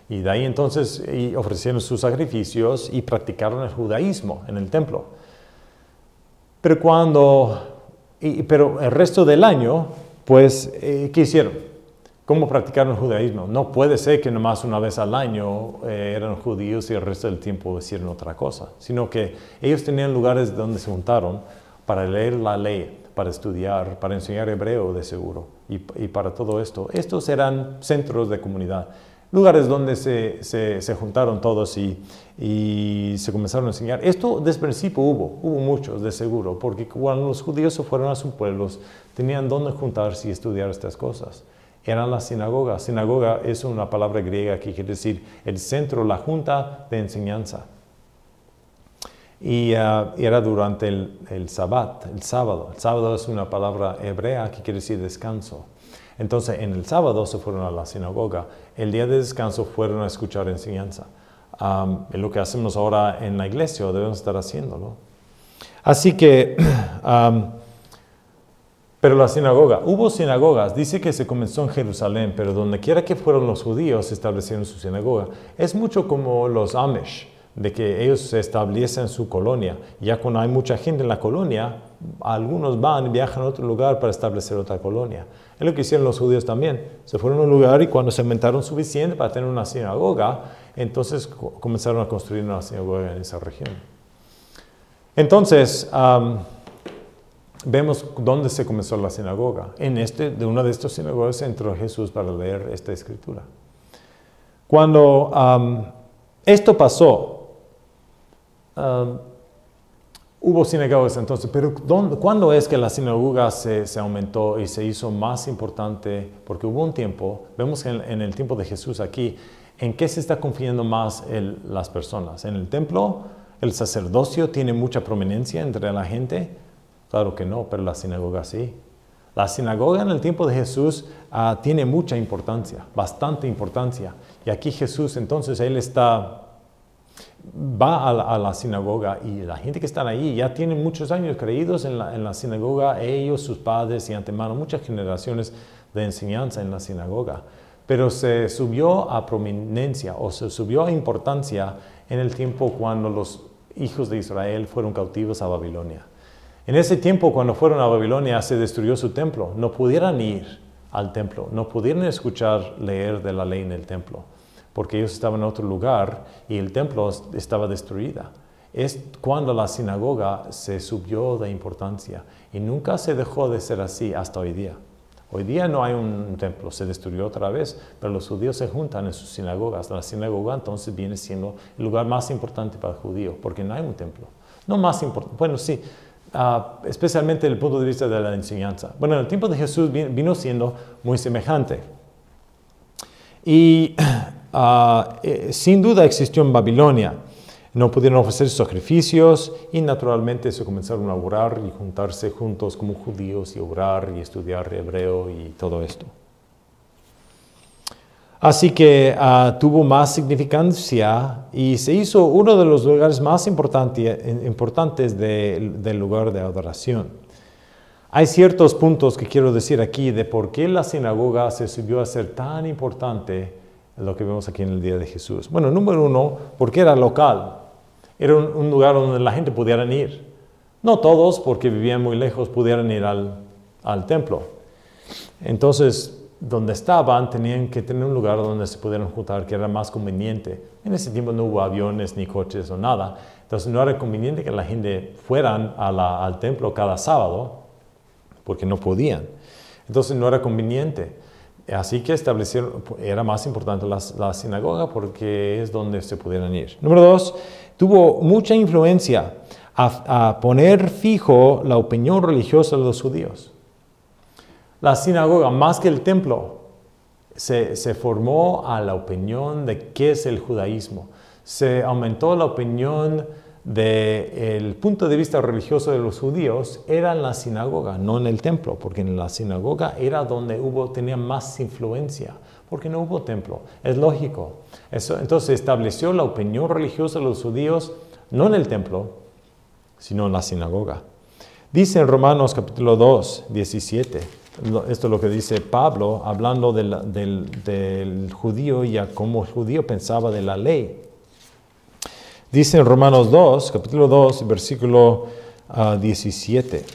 A: Y de ahí entonces ofrecieron sus sacrificios y practicaron el judaísmo en el templo. Pero el resto del año, pues, ¿qué hicieron? ¿Cómo practicaron el judaísmo? No puede ser que nomás una vez al año eran judíos y el resto del tiempo hicieron otra cosa, sino que ellos tenían lugares donde se juntaron para leer la ley, para estudiar, para enseñar hebreo de seguro y para todo esto. Estos eran centros de comunidad, lugares donde se juntaron todos y se comenzaron a enseñar. Esto desde el principio hubo muchos de seguro, porque cuando los judíos se fueron a sus pueblos, tenían donde juntarse y estudiar estas cosas. Eran las sinagogas. Sinagoga es una palabra griega que quiere decir el centro, la junta de enseñanza. Y era durante el sábado. El sábado es una palabra hebrea que quiere decir descanso. Entonces, en el sábado se fueron a la sinagoga. El día de descanso fueron a escuchar enseñanza. Es lo que hacemos ahora en la iglesia, o debemos estar haciéndolo. Así que, pero la sinagoga, hubo sinagogas, dice que se comenzó en Jerusalén, pero donde quiera que fueron los judíos, se establecieron su sinagoga. Es mucho como los Amish, de que ellos se establecen su colonia. Ya cuando hay mucha gente en la colonia, algunos viajan a otro lugar para establecer otra colonia. Es lo que hicieron los judíos también. Se fueron a un lugar y cuando se aumentaron suficiente para tener una sinagoga, entonces comenzaron a construir una sinagoga en esa región. Entonces, vemos dónde se comenzó la sinagoga. De una de estas sinagogas entró Jesús para leer esta escritura. Cuando esto pasó, hubo sinagogas entonces, pero ¿cuándo es que la sinagoga se aumentó y se hizo más importante? Porque hubo un tiempo, vemos en el tiempo de Jesús aquí, ¿en qué se está confiando más las personas? ¿En el templo? ¿El sacerdocio tiene mucha prominencia entre la gente? Claro que no, pero la sinagoga sí. La sinagoga en el tiempo de Jesús tiene mucha importancia, bastante importancia. Y aquí Jesús entonces, él va a la sinagoga y la gente que están ahí ya tienen muchos años creídos en la sinagoga, ellos, sus padres y antemano, muchas generaciones de enseñanza en la sinagoga. Pero se subió a prominencia o se subió a importancia en el tiempo cuando los hijos de Israel fueron cautivos a Babilonia. En ese tiempo, cuando fueron a Babilonia, se destruyó su templo. No pudieran ir al templo, no pudieran leer de la ley en el templo, porque ellos estaban en otro lugar y el templo estaba destruida. Es cuando la sinagoga se subió de importancia y nunca se dejó de ser así hasta hoy día. Hoy día no hay un templo, se destruyó otra vez, pero los judíos se juntan en sus sinagogas. La sinagoga entonces viene siendo el lugar más importante para el judío, porque no hay un templo. No más importante, bueno sí, especialmente desde el punto de vista de la enseñanza. Bueno, en el tiempo de Jesús vino siendo muy semejante. Y sin duda existió en Babilonia. No pudieron ofrecer sacrificios y naturalmente se comenzaron a orar y juntarse juntos como judíos y orar y estudiar hebreo y todo esto. Así que tuvo más significancia y se hizo uno de los lugares más importantes del lugar de adoración. Hay ciertos puntos que quiero decir aquí de por qué la sinagoga se subió a ser tan importante en lo que vemos aquí en el día de Jesús. Bueno, número uno, porque era local. Era un lugar donde la gente pudiera ir. No todos, porque vivían muy lejos, pudieran ir al templo. Entonces, donde estaban, tenían que tener un lugar donde se pudieran juntar, que era más conveniente. En ese tiempo no hubo aviones, ni coches o nada. Entonces, no era conveniente que la gente fueran al templo cada sábado, porque no podían. Entonces, no era conveniente. Así que establecieron, era más importante la sinagoga porque es donde se pudieran ir. Número dos, tuvo mucha influencia a poner fijo la opinión religiosa de los judíos. La sinagoga, más que el templo, se formó a la opinión de qué es el judaísmo. Se aumentó la opinión del punto de vista religioso de los judíos, era en la sinagoga, no en el templo, porque en la sinagoga era donde tenía más influencia, porque no hubo templo. Es lógico. Entonces se estableció la opinión religiosa de los judíos, no en el templo, sino en la sinagoga. Dice en Romanos capítulo 2, 17, esto es lo que dice Pablo, hablando del judío y a cómo el judío pensaba de la ley. Dice en Romanos 2, capítulo 2, versículo 17.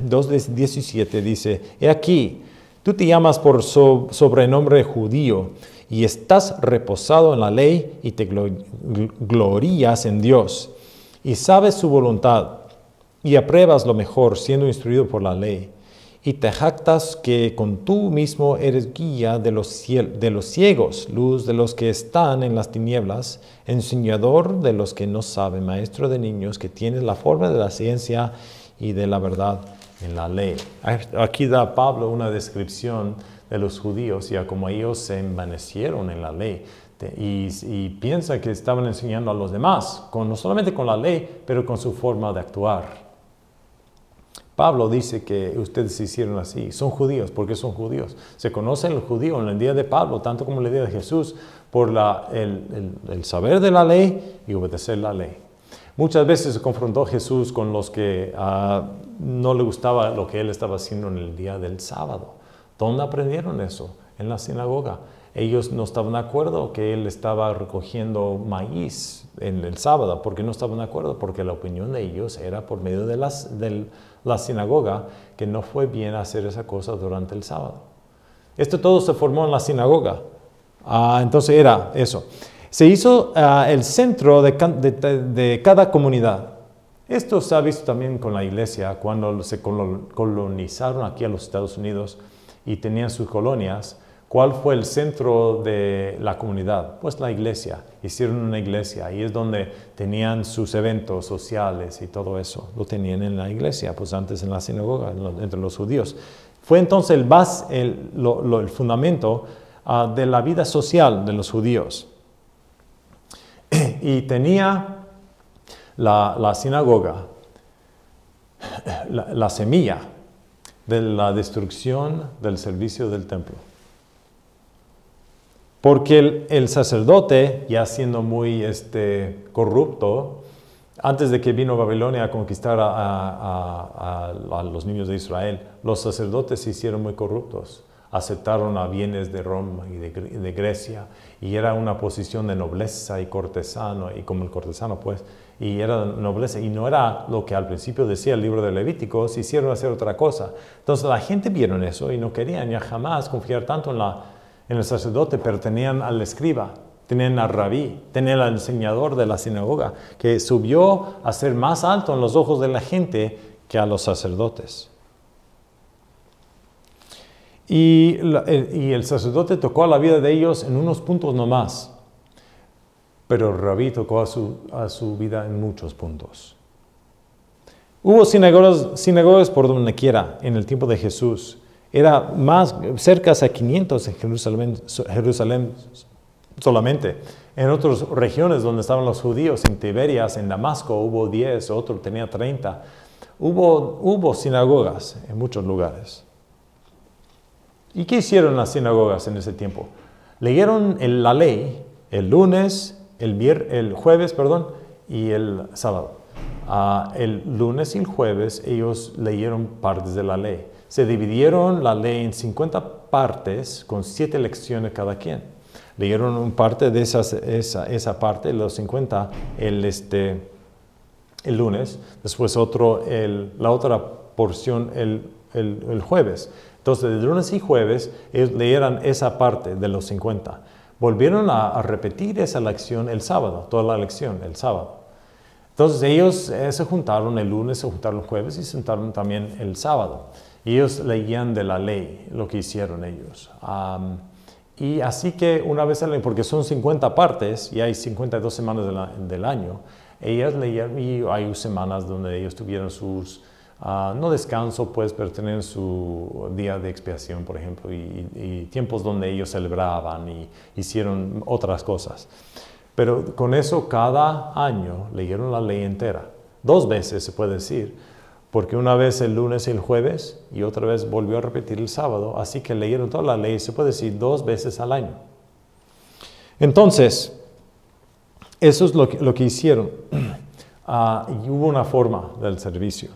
A: 2:17 dice, he aquí, tú te llamas por sobrenombre judío y estás reposado en la ley y te glorías en Dios y sabes su voluntad y apruebas lo mejor siendo instruido por la ley. Y te jactas que con tú mismo eres guía de los ciegos, luz de los que están en las tinieblas, enseñador de los que no saben, maestro de niños, que tienes la forma de la ciencia y de la verdad en la ley. Aquí da Pablo una descripción de los judíos y a cómo ellos se envanecieron en la ley. Y piensa que estaban enseñando a los demás, no solamente con la ley, pero con su forma de actuar. Pablo dice que ustedes se hicieron así. Son judíos. ¿Por qué son judíos? Se conoce el judío en el día de Pablo, tanto como en el día de Jesús, por el saber de la ley y obedecer la ley. Muchas veces se confrontó Jesús con los que no le gustaba lo que él estaba haciendo en el día del sábado. ¿Dónde aprendieron eso? En la sinagoga. Ellos no estaban de acuerdo que él estaba recogiendo maíz en el sábado. ¿Por qué no estaban de acuerdo? Porque la opinión de ellos era por medio de la sinagoga que no fue bien hacer esa cosa durante el sábado. Esto todo se formó en la sinagoga. Entonces era eso. Se hizo el centro de cada comunidad. Esto se ha visto también con la iglesia cuando se colonizaron aquí a los Estados Unidos y tenían sus colonias. ¿Cuál fue el centro de la comunidad? Pues la iglesia. Hicieron una iglesia y es donde tenían sus eventos sociales y todo eso. Lo tenían en la iglesia, pues antes en la sinagoga, entre los judíos. Fue entonces el fundamento de la vida social de los judíos. Y tenía la sinagoga, la semilla de la destrucción del servicio del templo. Porque el sacerdote, ya siendo muy corrupto, antes de que vino Babilonia a conquistar a los niños de Israel, los sacerdotes se hicieron muy corruptos. Aceptaron a bienes de Roma y de Grecia, y era una posición de nobleza y cortesano, y como el cortesano pues, y era nobleza, y no era lo que al principio decía el libro de Levítico, se hicieron hacer otra cosa. Entonces la gente vieron eso y no querían ya jamás confiar tanto en el sacerdote, pero tenían al escriba, tenían al rabí, tenían al enseñador de la sinagoga, que subió a ser más alto en los ojos de la gente que a los sacerdotes. Y el sacerdote tocó a la vida de ellos en unos puntos nomás, pero el rabí tocó a su vida en muchos puntos. Hubo sinagogas por donde quiera en el tiempo de Jesús. Era más, cerca de 500 en Jerusalén solamente. En otras regiones donde estaban los judíos, en Tiberias, en Damasco, hubo 10, otro tenía 30. Hubo sinagogas en muchos lugares. ¿Y qué hicieron las sinagogas en ese tiempo? Leyeron la ley el lunes, el jueves, y el sábado. El lunes y el jueves ellos leyeron partes de la ley. Se dividieron la ley en 50 partes con 7 lecciones cada quien. Leyeron una parte de esa parte, los 50, el lunes, después la otra porción el jueves. Entonces, el lunes y jueves, ellos leyeron esa parte de los 50. Volvieron a repetir esa lección el sábado, toda la lección el sábado. Entonces, ellos se juntaron el lunes, se juntaron el jueves y se juntaron también el sábado. Y ellos leían de la ley, lo que hicieron ellos. Y así que una vez al año, porque son 50 partes y hay 52 semanas del año, ellas leían y hay semanas donde ellos tuvieron sus, no descanso pues, pero tenían su día de expiación, por ejemplo, y tiempos donde ellos celebraban y hicieron otras cosas. Pero con eso cada año leyeron la ley entera, 2 veces se puede decir, porque una vez el lunes y el jueves y otra vez volvió a repetir el sábado, así que leyeron toda la ley, se puede decir 2 veces al año. Entonces, eso es lo que hicieron. Y hubo una forma del servicio.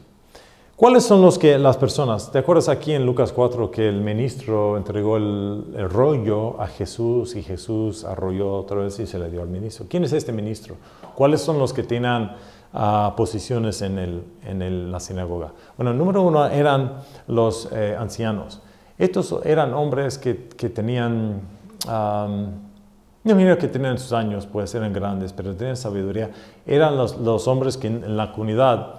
A: ¿Cuáles son las personas? ¿Te acuerdas aquí en Lucas 4 que el ministro entregó el rollo a Jesús y Jesús arrolló otra vez y se le dio al ministro? ¿Quién es este ministro? ¿Cuáles son los que tenían posiciones en la sinagoga? Bueno, número 1 eran los ancianos. Estos eran hombres que tenían, yo miro que tenían sus años, pues eran grandes, pero tenían sabiduría. Eran los hombres que en la comunidad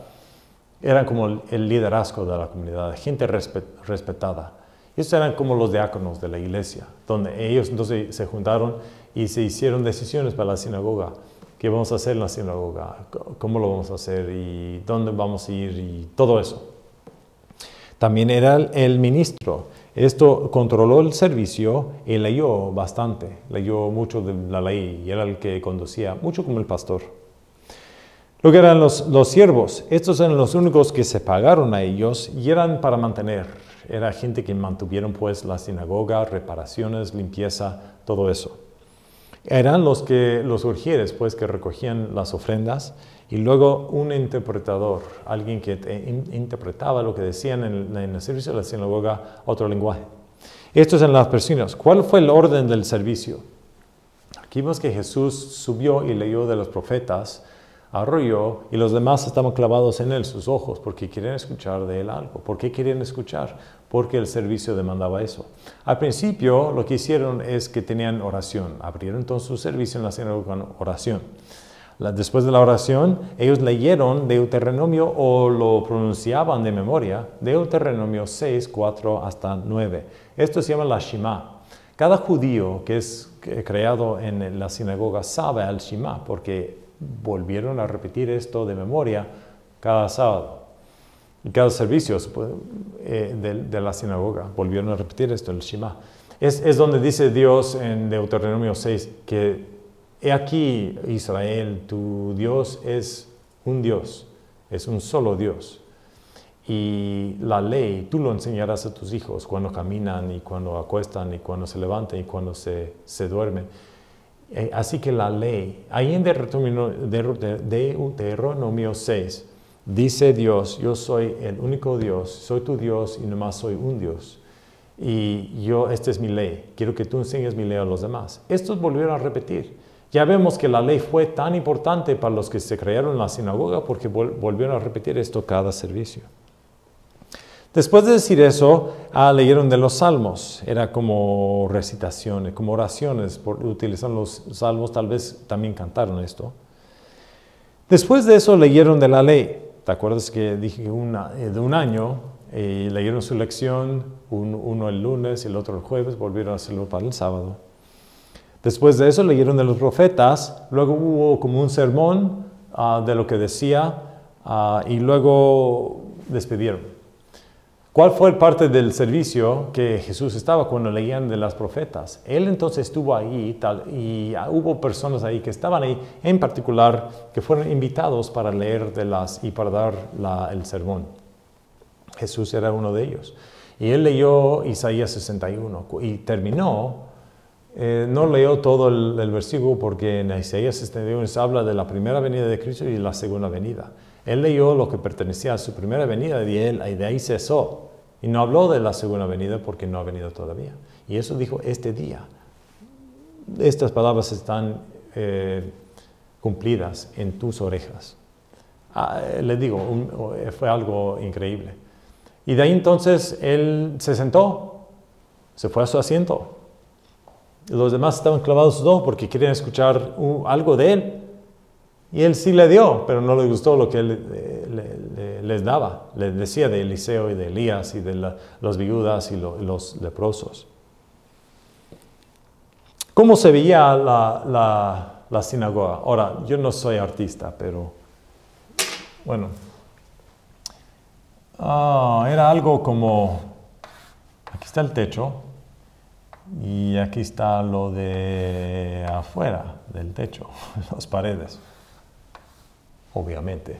A: eran como el liderazgo de la comunidad, gente respetada. Estos eran como los diáconos de la iglesia, donde ellos entonces se juntaron y se hicieron decisiones para la sinagoga. ¿Qué vamos a hacer en la sinagoga? ¿Cómo lo vamos a hacer? ¿Y dónde vamos a ir? Y todo eso. También era el ministro. Esto controló el servicio y leyó bastante. Leyó mucho de la ley y era el que conducía, mucho como el pastor. Lo que eran los siervos. Estos eran los únicos que se pagaron a ellos y eran para mantener. Era gente que mantuvieron pues la sinagoga, reparaciones, limpieza, todo eso. Eran los urgieres, pues, que recogían las ofrendas, y luego un interpretador, alguien que interpretaba lo que decían en el servicio de la sinagoga, otro lenguaje. Estos eran las personas. ¿Cuál fue el orden del servicio? Aquí vemos que Jesús subió y leyó de los profetas, arrolló, y los demás estaban clavados en él, sus ojos, porque querían escuchar de él algo. ¿Por qué querían escuchar? Porque el servicio demandaba eso. Al principio lo que hicieron es que tenían oración. Abrieron entonces su servicio en la sinagoga con oración. Después de la oración, ellos leyeron Deuteronomio o lo pronunciaban de memoria, Deuteronomio 6, 4 hasta 9. Esto se llama la Shema. Cada judío que es creado en la sinagoga sabe al Shema porque volvieron a repetir esto de memoria cada sábado. Y cada servicio de la sinagoga volvieron a repetir esto, el Shema. Es donde dice Dios en Deuteronomio 6 que he aquí, Israel, tu Dios es un solo Dios. Y la ley tú lo enseñarás a tus hijos cuando caminan y cuando acuestan y cuando se levantan y cuando se duermen. Así que la ley, ahí en Deuteronomio 6, dice Dios, yo soy el único Dios, soy tu Dios y nomás soy un Dios. Y esta es mi ley, quiero que tú enseñes mi ley a los demás. Estos volvieron a repetir. Ya vemos que la ley fue tan importante para los que se crearon en la sinagoga porque volvieron a repetir esto cada servicio. Después de decir eso, leyeron de los salmos. Era como recitaciones, como oraciones. Utilizan los salmos, tal vez también cantaron esto. Después de eso, leyeron de la ley. ¿Te acuerdas que dije de un año? Leyeron su lección, uno el lunes y el otro el jueves, volvieron a hacerlo para el sábado. Después de eso, leyeron de los profetas. Luego hubo como un sermón de lo que decía y luego despidieron. ¿Cuál fue el parte del servicio que Jesús estaba cuando leían de las profetas? Él entonces estuvo ahí y hubo personas ahí que estaban ahí, en particular, que fueron invitados para leer y para dar el sermón. Jesús era uno de ellos. Y él leyó Isaías 61 y terminó no leo todo el versículo porque en Isaías 61 se habla de la primera venida de Cristo y la segunda venida. Él leyó lo que pertenecía a su primera venida y de ahí cesó. Y no habló de la segunda venida porque no ha venido todavía. Y eso dijo este día. Estas palabras están cumplidas en tus orejas. Les digo, fue algo increíble. Y de ahí entonces él se sentó, se fue a su asiento. Los demás estaban clavados sus ojos porque querían escuchar algo de él. Y él sí le dio, pero no les gustó lo que él les daba. Les decía de Eliseo y de Elías y de los viudas y los leprosos. ¿Cómo se veía la sinagoga? Ahora, yo no soy artista, pero bueno. Era algo como, aquí está el techo y aquí está lo de afuera del techo, las paredes. Obviamente.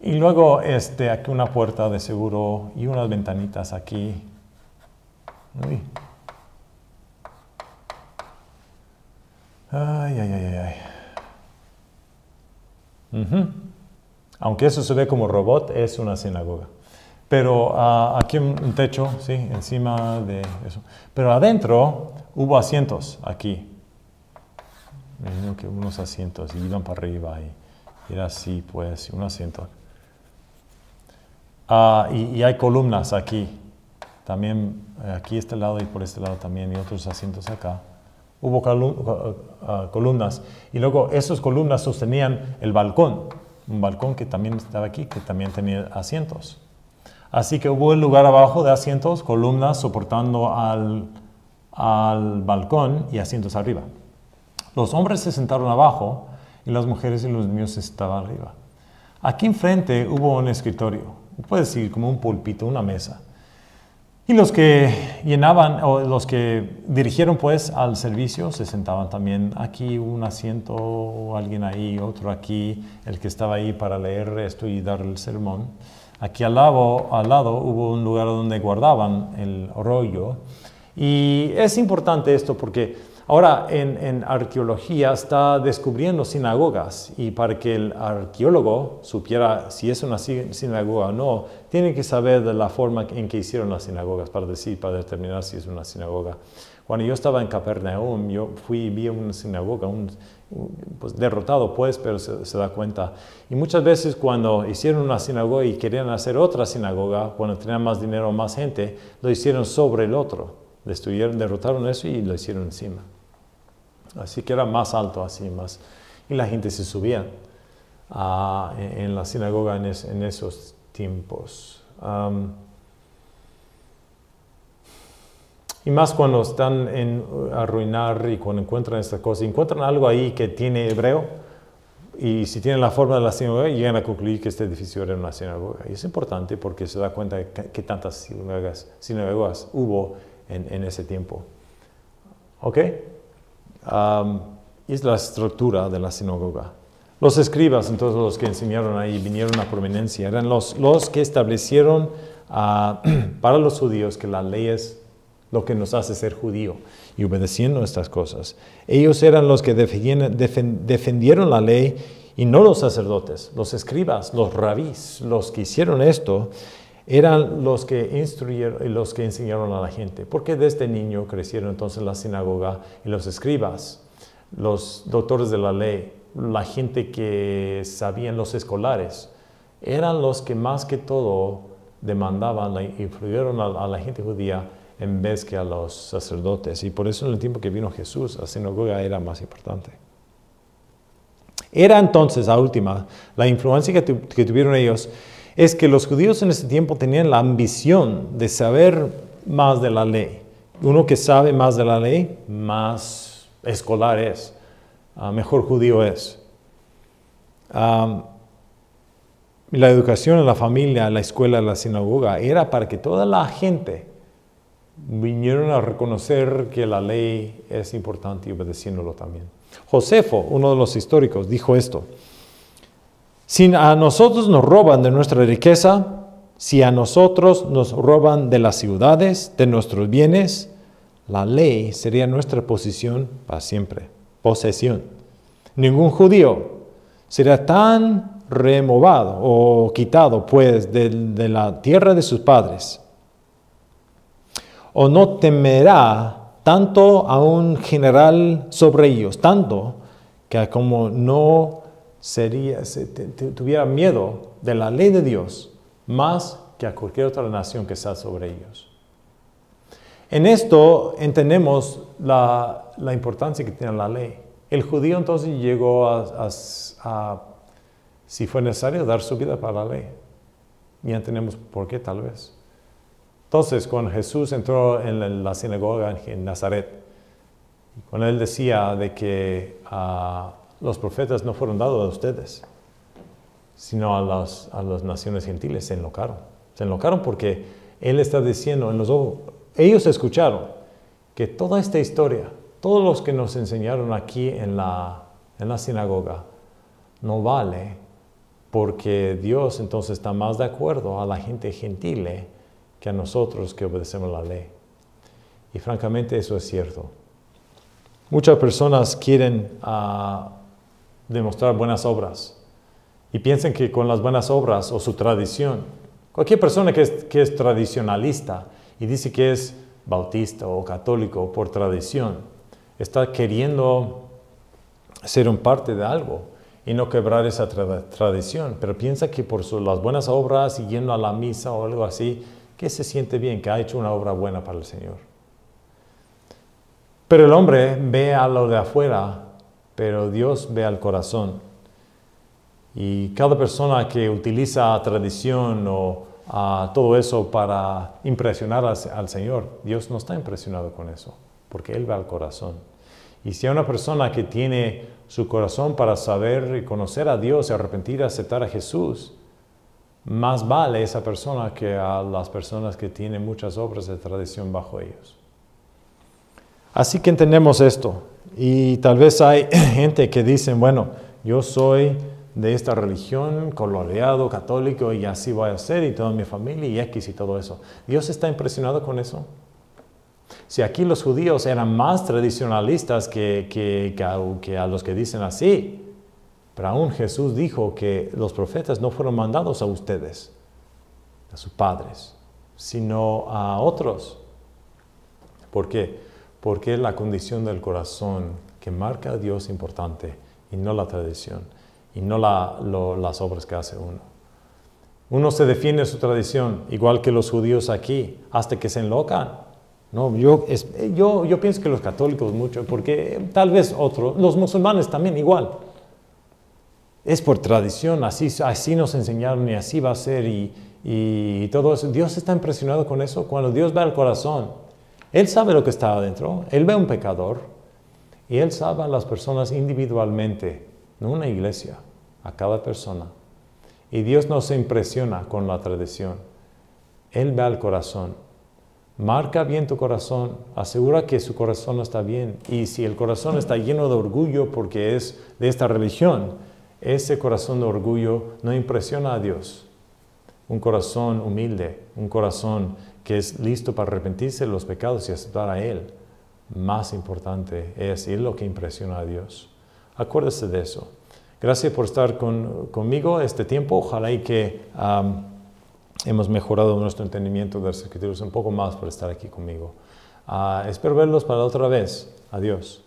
A: Y luego aquí una puerta de seguro y unas ventanitas aquí. Uy. Ay. Aunque eso se ve como robot, es una sinagoga. Pero aquí un techo, sí, encima de eso. Pero adentro hubo asientos aquí. Me imagino que unos asientos y iban para arriba y era así, pues, un asiento. Y hay columnas aquí. También aquí este lado y por este lado también, y otros asientos acá. Hubo columnas. Y luego esas columnas sostenían el balcón. Un balcón que también estaba aquí, que también tenía asientos. Así que hubo el lugar abajo de asientos, columnas soportando al balcón y asientos arriba. Los hombres se sentaron abajo y las mujeres y los niños estaban arriba. Aquí enfrente hubo un escritorio, puede decir como un púlpito, una mesa. Y los que llenaban, o los que dirigieron pues al servicio, se sentaban también aquí, un asiento, alguien ahí, otro aquí, el que estaba ahí para leer esto y dar el sermón. Aquí al lado hubo un lugar donde guardaban el rollo. Y es importante esto porque ahora en arqueología está descubriendo sinagogas y para que el arqueólogo supiera si es una sinagoga o no, tiene que saber de la forma en que hicieron las sinagogas para determinar si es una sinagoga. Cuando yo estaba en Capernaum, yo fui y vi una sinagoga, pues derrotado pues, pero se da cuenta. Y muchas veces cuando hicieron una sinagoga y querían hacer otra sinagoga, cuando tenían más dinero o más gente, lo hicieron sobre el otro. Derrotaron eso y lo hicieron encima. Así que era más alto, así más. Y la gente se subía en la sinagoga en esos tiempos. Y más cuando están en arruinar y cuando encuentran esta cosa, encuentran algo ahí que tiene hebreo y si tienen la forma de la sinagoga, llegan a concluir que este edificio era una sinagoga. Y es importante porque se da cuenta de que tantas sinagogas hubo en ese tiempo. ¿Ok? Es la estructura de la sinagoga. Los escribas, entonces los que enseñaron ahí, vinieron a prominencia, eran los que establecieron para los judíos que la ley es lo que nos hace ser judío y obedeciendo estas cosas. Ellos eran los que defendieron la ley y no los sacerdotes, los escribas, los rabís, los que hicieron esto, eran los que instruyeron y los que enseñaron a la gente. Porque desde niño crecieron entonces la sinagoga y los escribas, los doctores de la ley, la gente que sabían, los escolares, eran los que más que todo demandaban, influyeron a la gente judía en vez que a los sacerdotes. Y por eso en el tiempo que vino Jesús, la sinagoga era más importante. Era entonces, a última, la influencia que tuvieron ellos, es que los judíos en ese tiempo tenían la ambición de saber más de la ley. Uno que sabe más de la ley, más escolar es, mejor judío es. La educación en la familia, la escuela, la sinagoga, era para que toda la gente vinieron a reconocer que la ley es importante y obedeciéndolo también. Josefo, uno de los históricos, dijo esto: si a nosotros nos roban de nuestra riqueza, si a nosotros nos roban de las ciudades, de nuestros bienes, La ley sería nuestra posesión para siempre. Posesión. Ningún judío será tan removado o quitado pues de la tierra de sus padres. O no temerá tanto a un general sobre ellos, tanto que como no tuviera miedo de la ley de Dios, más que a cualquier otra nación que está sobre ellos. En esto entendemos la importancia que tiene la ley. El judío entonces llegó a, si fue necesario, dar su vida para la ley. Ya entendemos por qué, tal vez. Entonces, cuando Jesús entró en la sinagoga en Nazaret, cuando él decía de que los profetas no fueron dados a ustedes, sino a las naciones gentiles, se enlocaron. Se enlocaron porque él está diciendo, ellos escucharon que toda esta historia, todos los que nos enseñaron aquí en la sinagoga, no vale porque Dios entonces está más de acuerdo a la gente gentil que a nosotros que obedecemos la ley. Y francamente eso es cierto. Muchas personas quieren demostrar buenas obras y piensan que con las buenas obras o su tradición, cualquier persona que es tradicionalista y dice que es bautista o católico por tradición, está queriendo ser un parte de algo y no quebrar esa tradición, pero piensa que por las buenas obras y yendo a la misa o algo así, que se siente bien, que ha hecho una obra buena para el Señor. Pero el hombre ve a lo de afuera, pero Dios ve al corazón. Y cada persona que utiliza tradición o todo eso para impresionar al Señor, Dios no está impresionado con eso, porque Él ve al corazón. Y si hay una persona que tiene su corazón para saber y conocer a Dios y arrepentir y aceptar a Jesús, más vale esa persona que a las personas que tienen muchas obras de tradición bajo ellos. Así que entendemos esto. Y tal vez hay gente que dice, bueno, yo soy de esta religión, coloreado, católico, y así voy a ser, y toda mi familia, y X y todo eso. ¿Dios está impresionado con eso? Si aquí los judíos eran más tradicionalistas que a los que dicen así, pero aún Jesús dijo que los profetas no fueron mandados a ustedes, a sus padres, sino a otros. ¿Por qué? Porque es la condición del corazón que marca a Dios importante y no la tradición y no las obras que hace uno. Uno se defiende su tradición, igual que los judíos aquí, hasta que se enlocan. No, yo pienso que los católicos mucho, porque tal vez otros, los musulmanes también igual. Es por tradición, así nos enseñaron y así va a ser y todo eso. Dios está impresionado con eso. Cuando Dios ve al corazón, Él sabe lo que está adentro. Él ve a un pecador y Él sabe a las personas individualmente, no una iglesia, a cada persona. Y Dios no se impresiona con la tradición. Él ve al corazón. Marca bien tu corazón, asegura que su corazón está bien. Y si el corazón está lleno de orgullo porque es de esta religión, ese corazón de orgullo no impresiona a Dios. Un corazón humilde, un corazón que es listo para arrepentirse de los pecados y aceptar a Él, más importante es lo que impresiona a Dios. Acuérdese de eso. Gracias por estar conmigo este tiempo. Ojalá y que hemos mejorado nuestro entendimiento de las Escrituras un poco más por estar aquí conmigo. Espero verlos para otra vez. Adiós.